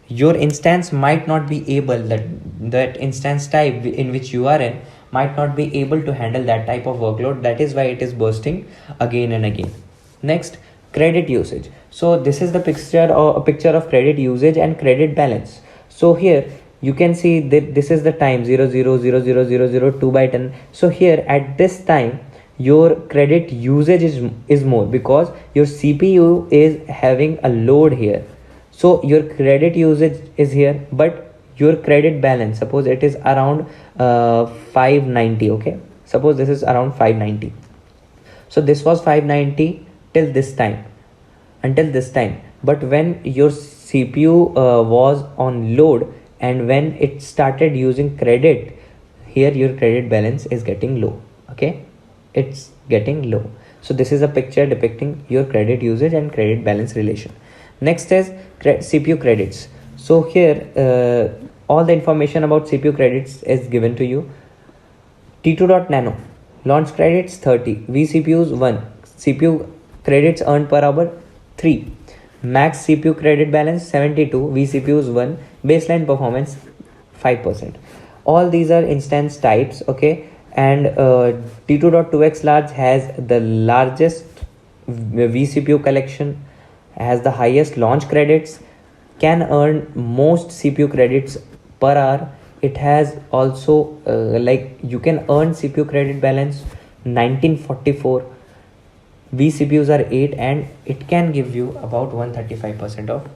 your instance might not be able, that instance type in which you are in might not be able to handle that type of workload. That is why it is bursting again and again. Next, credit usage. So this is the picture of credit usage and credit balance. So here you can see that this is the time 0.0000002 by 10. So here at this time your credit usage is more because your CPU is having a load here. So your credit usage is here, but your credit balance, suppose it is around 590. Okay, suppose this is around 590. So this was 590 till this time, until this time. But when your CPU was on load and when it started using credit, here your credit balance is getting low. Okay, it's getting low. So this is a picture depicting your credit usage and credit balance relation. Next is CPU credits. So here all the information about CPU credits is given to you. T2.nano launch credits 30, vCPUs 1, CPU credits earned per hour 3, max CPU credit balance 72, vCPUs 1, baseline performance 5%. All these are instance types. Okay, and T2.2x large has the largest vCPU collection, has the highest launch credits, can earn most CPU credits per hour. It has also like you can earn CPU credit balance 1944, vCPUs are 8, and it can give you about 135% of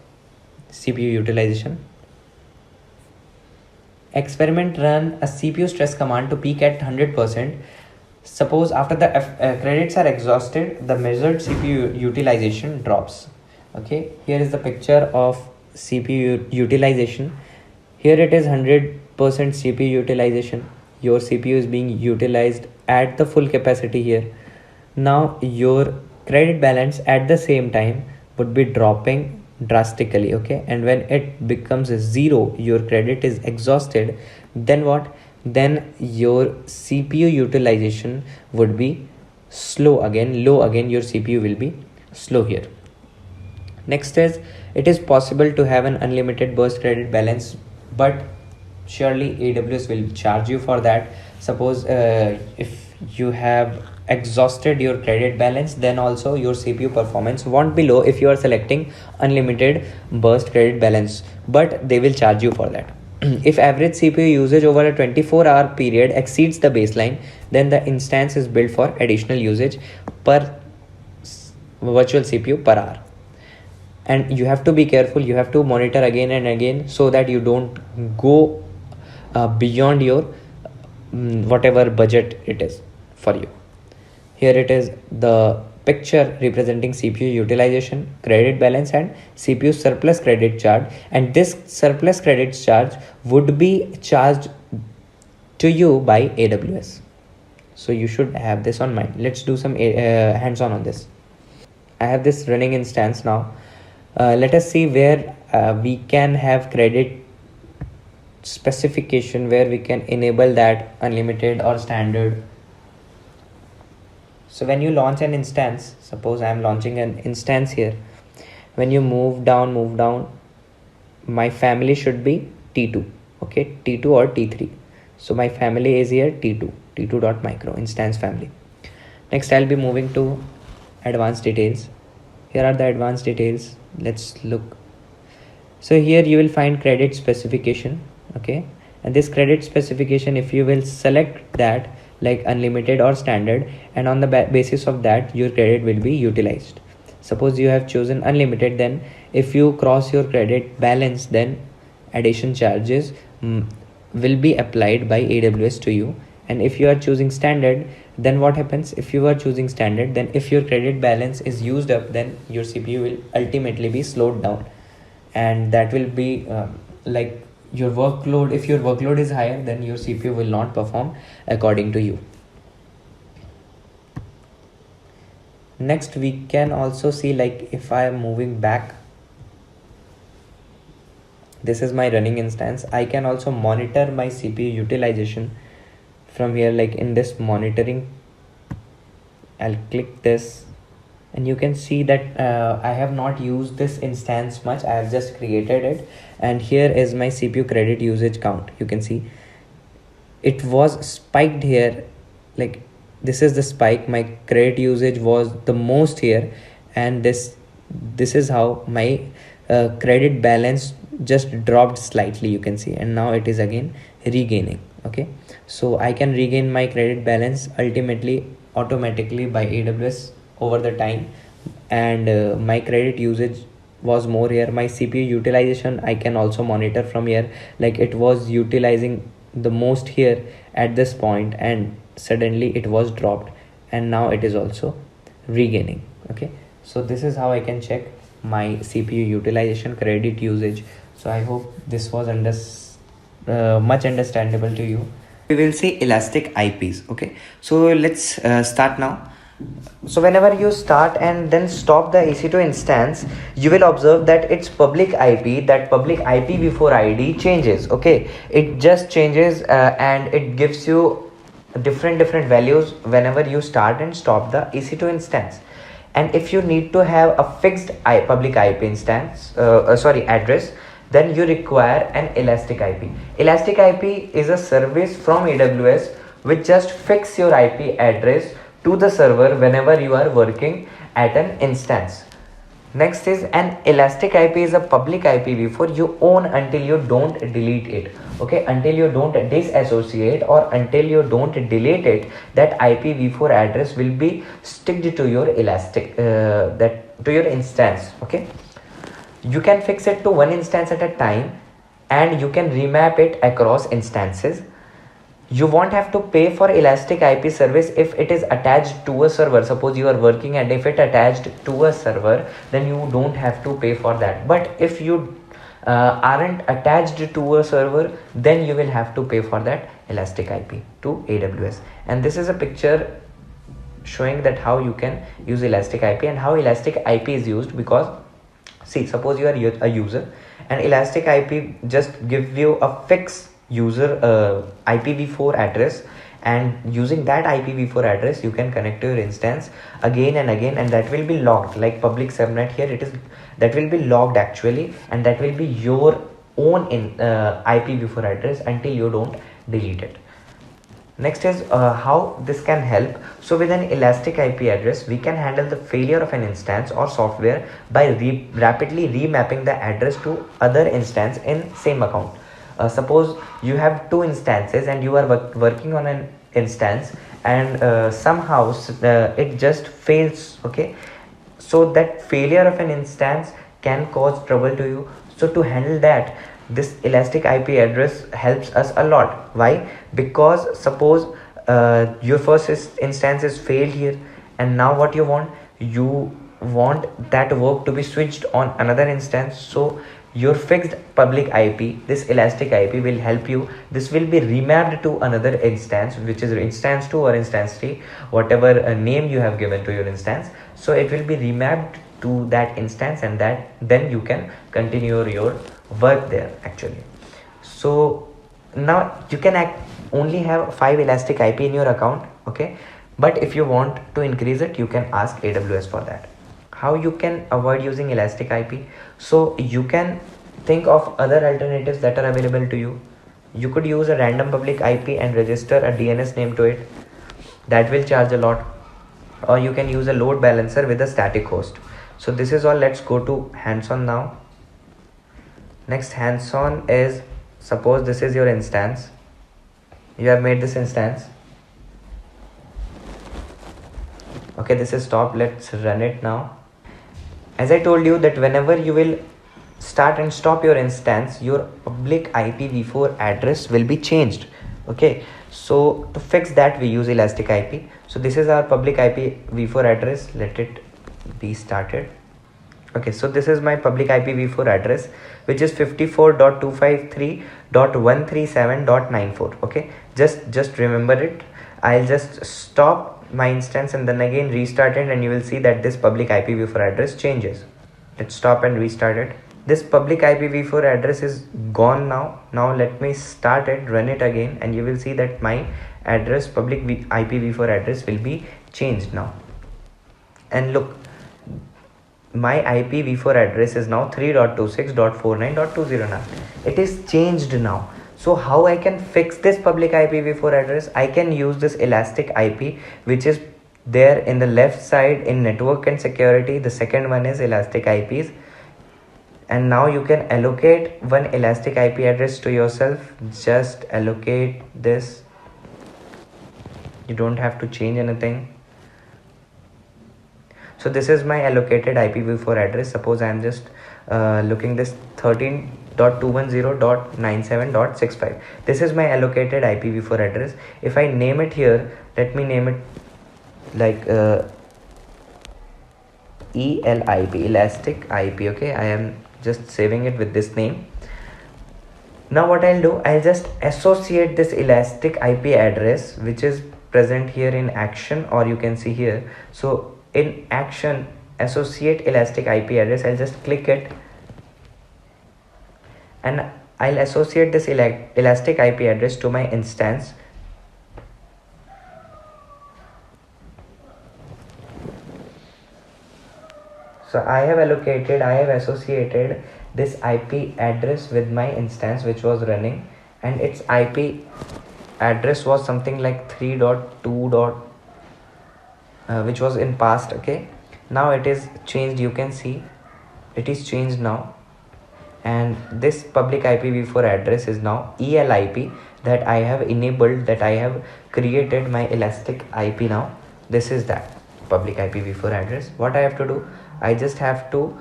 CPU utilization. Experiment run a CPU stress command to peak at 100%. Suppose after the credits are exhausted, the measured CPU utilization drops. Okay, here is the picture of CPU utilization. Here it is 100% CPU utilization. Your CPU is being utilized at the full capacity here. Now your credit balance at the same time would be dropping drastically. Okay, and when it becomes a zero, your credit is exhausted, then what? Then your CPU utilization would be slow again, low again. Your CPU will be slow here. Next is, it is possible to have an unlimited burst credit balance, but surely AWS will charge you for that. Suppose if you have exhausted your credit balance, then also your CPU performance won't be low if you are selecting unlimited burst credit balance, but they will charge you for that. If average CPU usage over a 24-hour period exceeds the baseline, then the instance is built for additional usage per virtual CPU per hour. And you have to be careful, you have to monitor again and again, so that you don't go beyond your whatever budget it is for you. Here it is the picture representing CPU utilization, credit balance, and CPU surplus credit charge. And this surplus credit charge would be charged to you by AWS. So you should have this on mind. Let's do some hands-on on this. I have this running instance now. Let us see where we can have credit specification, where we can enable that unlimited or standard. So when you launch an instance, suppose I am launching an instance here, when you move down, my family should be T2, okay, T2 or T3. So my family is here T2.micro instance family. Next I'll be moving to advanced details. Here are the advanced details. Let's look. So here you will find credit specification, okay, and this credit specification, if you will select that like unlimited or standard, and on the basis of that your credit will be utilized. Suppose you have chosen unlimited, then if you cross your credit balance, then addition charges will be applied by AWS to you. And if you are choosing standard, then what happens? If you are choosing standard, then if your credit balance is used up, then your CPU will ultimately be slowed down, and that will be like your workload. If your workload is higher, then your CPU will not perform according to you. Next we can also see, like if I am moving back, this is my running instance. I can also monitor my CPU utilization from here, like in this monitoring. I'll click this and you can see that I have not used this instance much. I have just created it, and here is my CPU credit usage count. You can see it was spiked here, like this is the spike. My credit usage was the most here, and this is how my credit balance just dropped slightly, you can see, and now it is again regaining. Okay, so I can regain my credit balance ultimately automatically by AWS over the time, and my credit usage was more here. My CPU utilization I can also monitor from here, like it was utilizing the most here at this point, and suddenly it was dropped, and now it is also regaining. Okay, so this is how I can check my CPU utilization, credit usage. So I hope this was much understandable to you. We will see elastic IPs. Okay, so let's start now. So whenever you start and then stop the EC2 instance, you will observe that its public IP, that public IP before ID changes. Okay, it just changes and it gives you different values whenever you start and stop the EC2 instance. And if you need to have a fixed public IP instance, address, then you require an elastic IP. Elastic IP is a service from AWS which just fix your IP address to the server whenever you are working at an instance. Next is an elastic IP is a public IP before you own until you don't delete it. Okay, until you don't disassociate or until you don't delete it, that IPv4 address will be sticked to your elastic to your instance. Okay, you can fix it to one instance at a time, and you can remap it across instances. You won't have to pay for elastic IP service if it is attached to a server. Suppose you are working and if it attached to a server, then you don't have to pay for that. But if you aren't attached to a server, then you will have to pay for that elastic IP to AWS. And this is a picture showing that how you can use elastic IP and how elastic IP is used. Because see, suppose you are a user and elastic IP just gives you a fixed user IPv4 address, and using that IPv4 address you can connect to your instance again and again, and that will be logged like public subnet. Here it is, that will be logged actually, and that will be your own IPv4 address until you don't delete it. Next is how this can help. So with an elastic IP address, we can handle the failure of an instance or software by rapidly remapping the address to other instance in same account. Suppose you have two instances and you are working on an instance, and somehow it just fails. Okay, so that failure of an instance can cause trouble to you. So to handle that, this elastic IP address helps us a lot. Why? Because suppose your first instance is failed here, and now what you want that work to be switched on another instance. So your fixed public IP, this elastic IP, will help you. This will be remapped to another instance, which is instance 2 or instance 3, whatever name you have given to your instance. So it will be remapped to that instance, and then you can continue your work there actually. So now you can only have 5 elastic IP in your account. Okay, but if you want to increase it, you can ask AWS for that. How you can avoid using elastic IP? So you can think of other alternatives that are available to you. You could use a random public IP and register a DNS name to it. That will charge a lot. Or you can use a load balancer with a static host. So this is all. Let's go to hands-on now. Next hands-on is, suppose this is your instance. You have made this instance. Okay, this is stop. Let's run it now. As I told you that whenever you will start and stop your instance, your public IPv4 address will be changed. Okay, so to fix that, we use elastic IP. So this is our public IPv4 address. Let it be started. Okay, so this is my public IPv4 address, which is 54.253.137.94. okay, just remember it. I'll just stop my instance and then again restart it, and you will see that this public IPv4 address changes. Let's stop and restart it. This public IPv4 address is gone now. Now let me start it, run it again, and you will see that my address, public IPv4 address, will be changed now. And look, my IPv4 address is now 3.26.49.209. It is changed now. So how I can fix this public IPv4 address? I can use this elastic IP, which is there in the left side in network and security. The second one is elastic IPs. And now you can allocate one elastic IP address to yourself. Just allocate this. You don't have to change anything. So this is my allocated IPv4 address. Suppose I am just looking this 13.210.97.65. This is my allocated IPv4 address. If I name it here, let me name it like ELIP, elastic IP. Okay, I am just saving it with this name. Now what I'll do, I'll just associate this elastic IP address, which is present here in action, or you can see here. So in action, associate elastic IP address, I'll just click it, and I'll associate this elastic IP address to my instance. So I have associated this IP address with my instance which was running, and its IP address was something like 3.2. Which was in past. Okay, now it is changed. You can see it is changed now, and this public IPv4 address is now ELIP, that I have enabled, that I have created my elastic IP now. This is that public IPv4 address. What I have to do, I just have to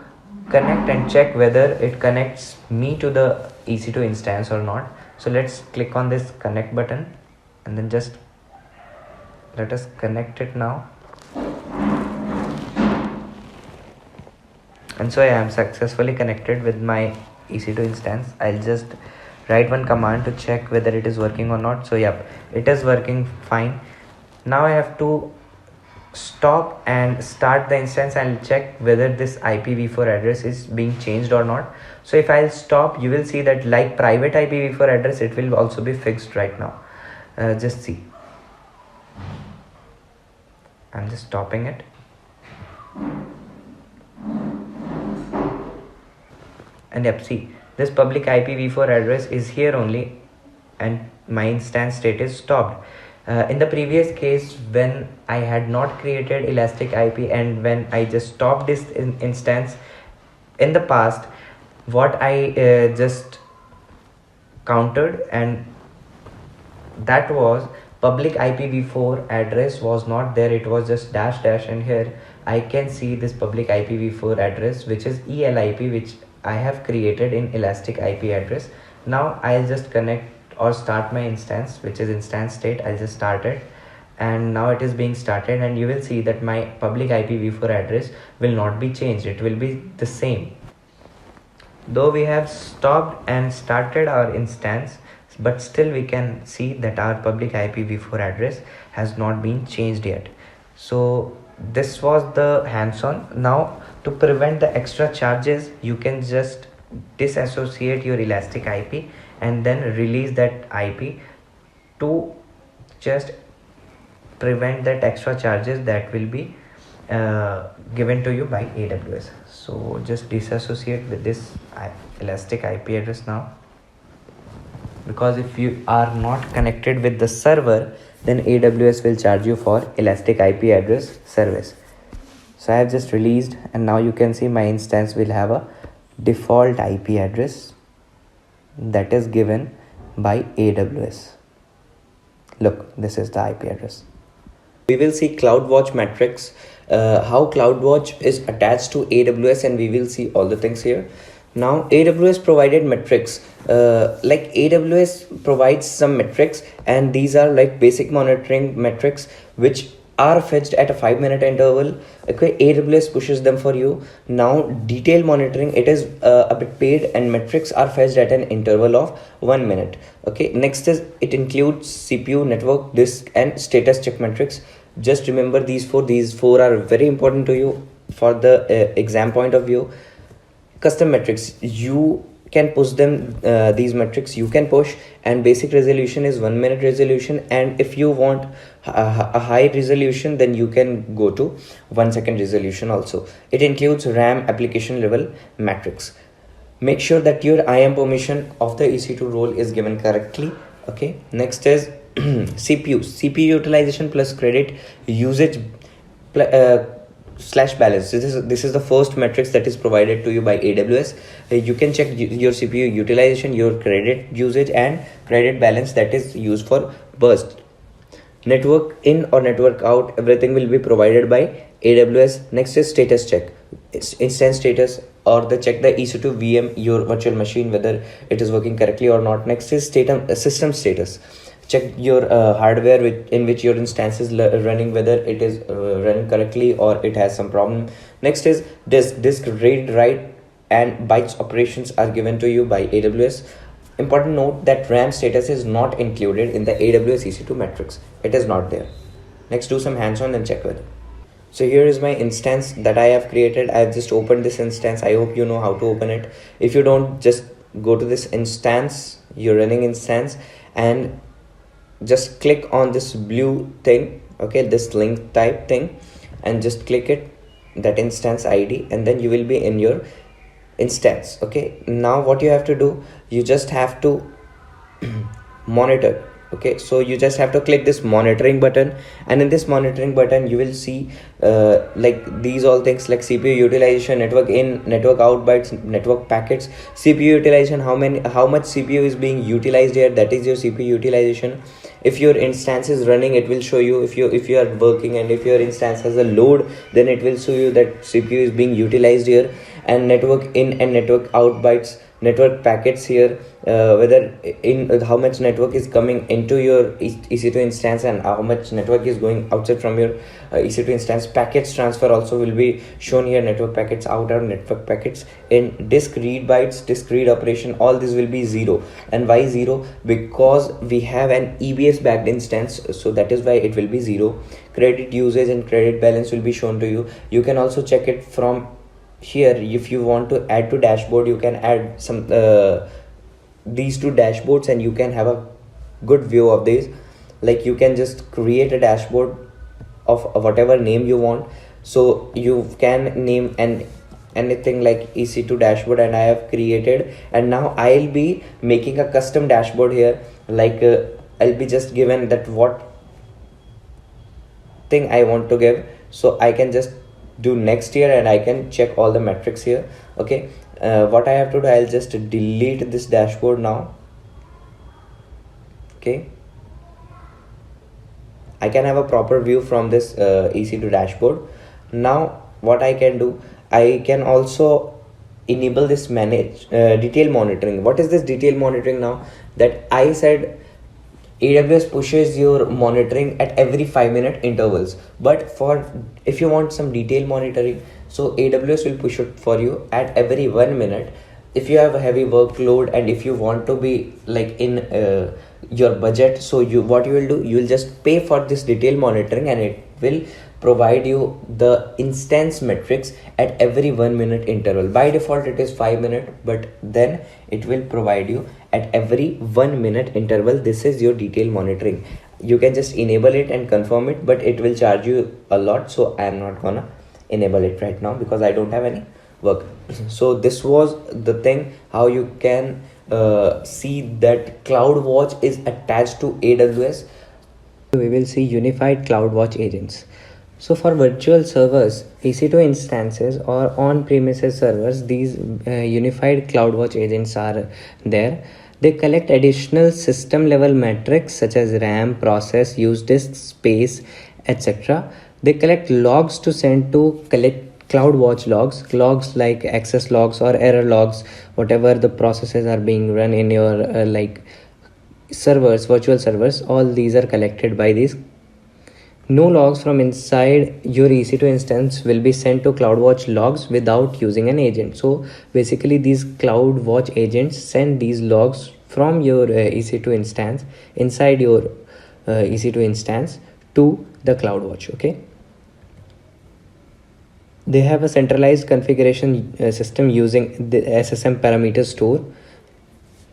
connect and check whether it connects me to the EC2 instance or not. So let's click on this connect button, and then just let us connect it now. And so I am successfully connected with my EC2 instance. I'll just write one command to check whether it is working or not. So yep, it is working fine. Now I have to stop and start the instance, I'll check whether this IPv4 address is being changed or not. So if I'll stop, you will see that like private IPv4 address, it will also be fixed right now. Just see, I'm just stopping it. And yep, see, this public IPv4 address is here only, and my instance state is stopped. In the previous case, when I had not created elastic IP and when I just stopped this instance in the past, what I just countered, and that was public IPv4 address was not there, it was just dash dash, and here I can see this public IPv4 address, which is ELIP, which I have created in elastic IP address. Now I'll just connect or start my instance, which is instance state. I'll just start it, and now it is being started, and you will see that my public IPv4 address will not be changed, it will be the same. Though we have stopped and started our instance, but still we can see that our public IPv4 address has not been changed yet. So this was the hands-on. Now to prevent the extra charges, you can just disassociate your elastic IP and then release that IP to just prevent that extra charges that will be given to you by AWS. So just disassociate with this elastic IP address now, because if you are not connected with the server, then AWS will charge you for elastic IP address service. So I have just released, and now you can see my instance will have a default IP address that is given by AWS. Look, this is the IP address. We will see CloudWatch metrics, how CloudWatch is attached to AWS, and we will see all the things here. Now AWS provided metrics, like AWS provides some metrics, and these are like basic monitoring metrics which are fetched at a 5-minute interval. Okay, AWS pushes them for you. Now detailed monitoring, it is a bit paid, and metrics are fetched at an interval of 1 minute. Okay, next is it includes CPU, network, disk, and status check metrics. Just remember these four are very important to you for the exam point of view. Custom metrics, you can push them, these metrics you can push, and basic resolution is 1 minute resolution, and if you want a high resolution, then you can go to 1 second resolution also. It includes RAM application level metrics. Make sure that your IAM permission of the EC2 role is given correctly. Okay, next is CPU utilization plus credit usage slash balance. This is the first metrics that is provided to you by AWS. You can check your CPU utilization, your credit usage, and credit balance that is used for burst. Network in or network out, everything will be provided by AWS. Next is status check, instance status, or the check the EC2 VM, your virtual machine, whether it is working correctly or not. Next is system status, check your hardware in which your instance is running, whether it is running correctly or it has some problem. Next is disk read, write, and bytes operations are given to you by AWS. Important note that RAM status is not included in the AWS EC2 metrics. It is not there. Next, do some hands-on and check with it. So here is my instance that I have created. I have just opened this instance. I hope you know how to open it. If you don't, just go to this instance, your running instance, and just click on this blue thing, okay, this link type thing, and just click it, that instance ID, and then you will be in your instance. Okay, now what you have to do, you just have to monitor. Okay, so you just have to click this monitoring button, and in this monitoring button you will see like these all things like CPU utilization, network in, network out bytes, network packets, CPU utilization, how much CPU is being utilized here, that is your CPU utilization. If your instance is running, it will show you. If you are working, and if your instance has a load, then it will show you that CPU is being utilized here. And network in and network out bytes. network packets here, whether in how much network is coming into your EC2 instance and how much network is going outside from your EC2 instance. Packets transfer also will be shown here, network packets out or network packets in disk read bytes, disk read operation, all this will be 0. And why 0? Because we have an EBS backed instance, so that is why it will be 0. Credit usage and credit balance will be shown to you. You can also check it from here. If you want to add to dashboard, you can add some these two dashboards and you can have a good view of these. Like you can just create a dashboard of whatever name you want, so you can name anything like EC2 dashboard, and I have created, and now I'll be making a custom dashboard here. Like I'll be just given that what thing I want to give, so I can just do next here and I can check all the metrics here. Okay, what I have to do, I'll just delete this dashboard now. Okay, I can have a proper view from this EC2 dashboard. Now what I can do, I can also enable this manage detail monitoring. What is this detail monitoring? Now that I said AWS pushes your monitoring at every 5-minute intervals, but for if you want some detail monitoring, so AWS will push it for you at every 1 minute. If you have a heavy workload and if you want to be like in your budget, so what you will do, you will just pay for this detail monitoring and it will provide you the instance metrics at every 1 minute interval. By default it is 5 minutes, but then it will provide you at every 1 minute interval. This is your detail monitoring. You can just enable it and confirm it, but it will charge you a lot, so I am not gonna enable it right now because I don't have any work. So this was the thing, how you can see that CloudWatch is attached to AWS. We will see unified CloudWatch agents. So for virtual servers, EC2 instances or on-premises servers, these unified CloudWatch agents are there. They collect additional system level metrics such as RAM, process, use disk space, etc. They collect logs to send to collect CloudWatch logs like access logs or error logs, whatever the processes are being run in your like servers, virtual servers, all these are collected by these. No logs from inside your EC2 instance will be sent to CloudWatch logs without using an agent. So basically these CloudWatch agents send these logs from your EC2 instance inside your EC2 instance to the CloudWatch. Okay, they have a centralized configuration system using the SSM parameter store.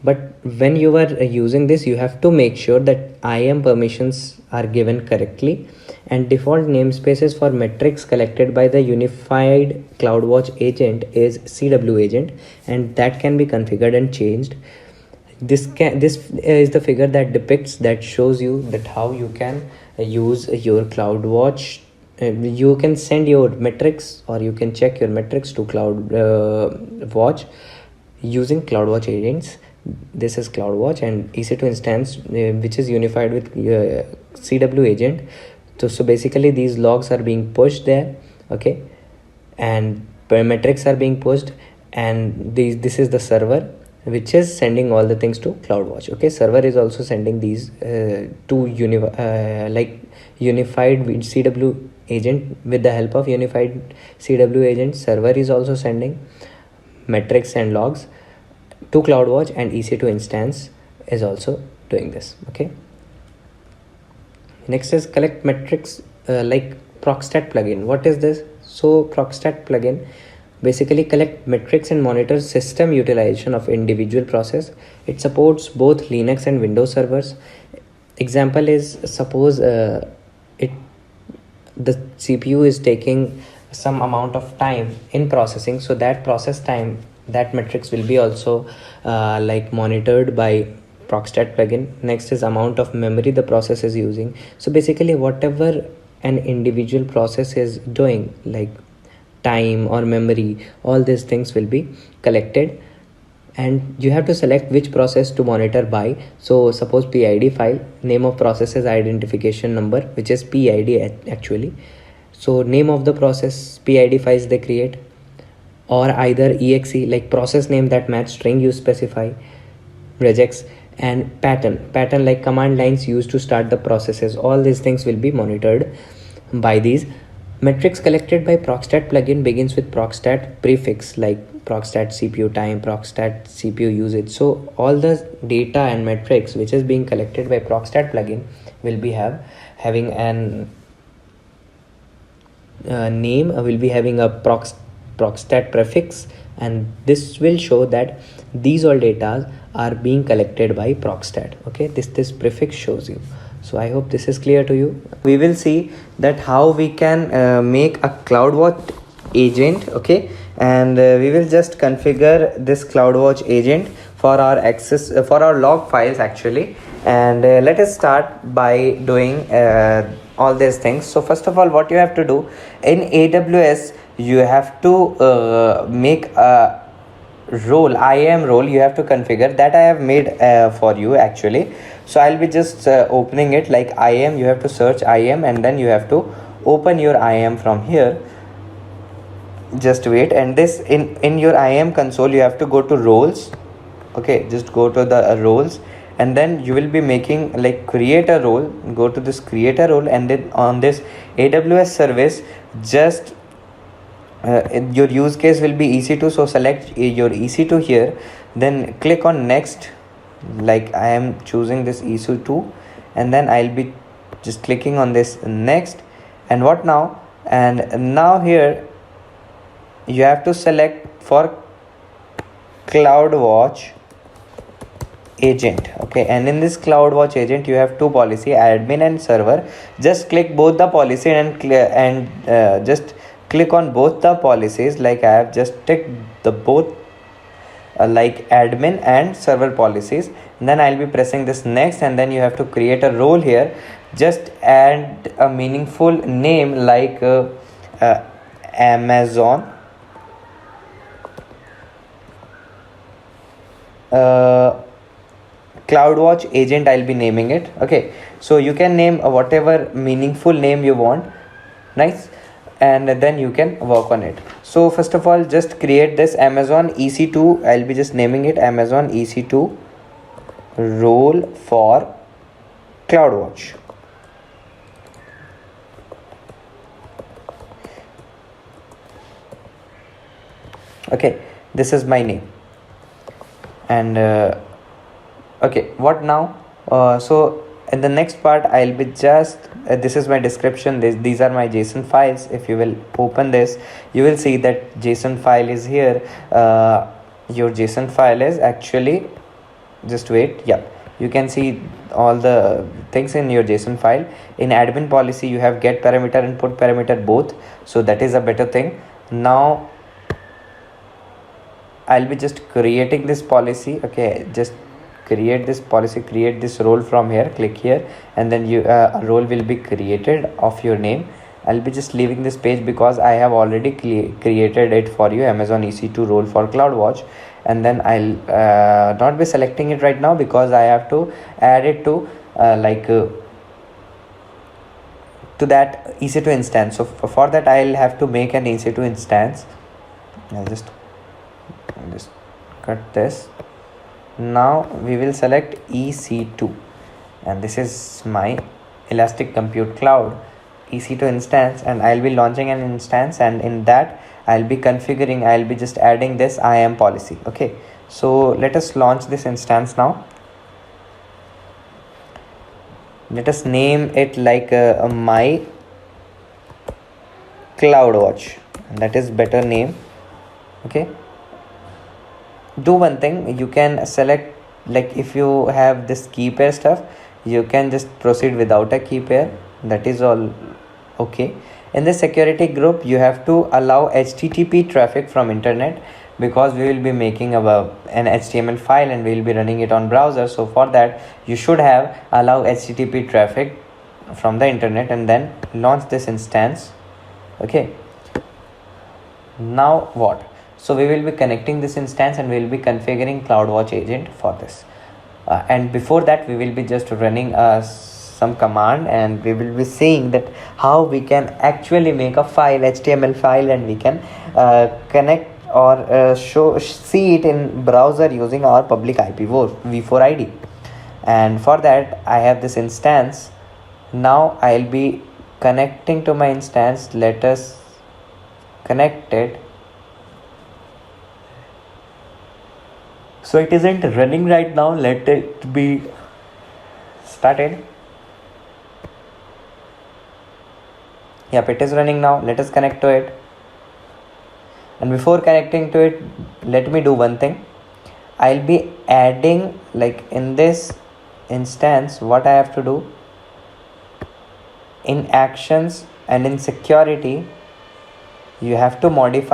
But when you are using this, you have to make sure that IAM permissions are given correctly, and default namespaces for metrics collected by the unified CloudWatch agent is CW agent, and that can be configured and changed. This is the figure that depicts, that shows you that how you can use your CloudWatch. You can send your metrics or you can check your metrics to CloudWatch using CloudWatch agents. This is CloudWatch and EC2 instance which is unified with CW agent. So basically these logs are being pushed there, okay, and metrics are being pushed, and this is the server which is sending all the things to CloudWatch. Okay, server is also sending these to like unified CW agent. With the help of unified CW agent, server is also sending metrics and logs to CloudWatch, and EC2 instance is also doing this. Okay, next is collect metrics like Procstat plugin. What is this? So Procstat plugin basically collect metrics and monitor system utilization of individual process. It supports both Linux and Windows servers. Example is, suppose the CPU is taking some amount of time in processing, so that process time, that metrics will be also like monitored by Procstat plugin. Next is amount of memory the process is using. So basically whatever an individual process is doing, like time or memory, all these things will be collected, and you have to select which process to monitor by. So suppose PID file, name of processes identification number, which is PID actually. So name of the process, PID files they create. or either exe like process name that match string you specify, regex, and pattern like command lines used to start the processes. All these things will be monitored by these. Metrics collected by procstat plugin begins with procstat prefix like procstat CPU time, procstat CPU usage. So all the data and metrics which is being collected by procstat plugin will be having an name, will be having a procstat prefix, and this will show that these all data are being collected by procstat. Okay, this prefix shows you. So I hope this is clear to you. We will see that how we can make a CloudWatch agent. Okay, and we will just configure this CloudWatch agent for our access for our log files actually. And let us start by doing all these things. So first of all, what you have to do in AWS, you have to make a role, IAM role. You have to configure that. I have made for you actually. So I'll be just opening it like IAM. You have to search IAM and then you have to open your IAM from here. Just wait, and this in your IAM console you have to go to roles. Okay, just go to the roles, and then you will be making like create a role. Go to this create a role, and then on this AWS service, just your use case will be EC2. So select your EC2 here, then click on next. Like I am choosing this EC2, and then I'll be just clicking on this next. And what now? And now here you have to select for CloudWatch agent. Okay, and in this CloudWatch agent you have two policy, admin and server. Just click both the policy and just click on both the policies. Like I have just ticked the both like admin and server policies. And then I'll be pressing this next, and then you have to create a role here. Just add a meaningful name like Amazon CloudWatch agent. I'll be naming it. Okay, so you can name whatever meaningful name you want. Nice. And then you can work on it. So first of all, just create this Amazon EC2. I'll be just naming it Amazon EC2 role for CloudWatch. Okay, this is my name. And okay, what now? So in the next part I'll be just this is my description. These are my JSON files. If you will open this, you will see that JSON file is here. Your JSON file is actually, just wait, yeah, you can see all the things in your JSON file. In admin policy you have get parameter and put parameter both, so that is a better thing. Now I'll be just creating this policy. Okay, just create this policy, create this role from here, click here, and then you a role will be created of your name. I'll be just leaving this page because I have already created it for you, Amazon EC2 role for CloudWatch. And then I'll not be selecting it right now because I have to add it to to that EC2 instance. So for that I'll have to make an EC2 instance. I'll just cut this. Now we will select EC2, and this is my Elastic Compute Cloud EC2 instance, and I'll be launching an instance, and in that I'll be configuring, I'll be just adding this IAM policy. Okay, so let us launch this instance now. Let us name it like my CloudWatch. That is better name. Okay, do one thing, you can select, like if you have this key pair stuff, you can just proceed without a key pair. That is all okay. In the security group you have to allow HTTP traffic from internet, because we will be making an HTML file and we will be running it on browser. So for that you should have allow HTTP traffic from the internet, and then launch this instance. Okay, now what? So we will be connecting this instance and we will be configuring CloudWatch agent for this. And before that we will be just running some command, and we will be seeing that how we can actually make a file, HTML file, and we can connect or see it in browser using our public v4 id. And for that I have this instance. Now I'll be connecting to my instance. Let us connect it. So it isn't running right now. Let it be started. Yep, it is running now. Let us connect to it. And before connecting to it, let me do one thing. I'll be adding, like in this instance, what I have to do in actions and in security, you have to modify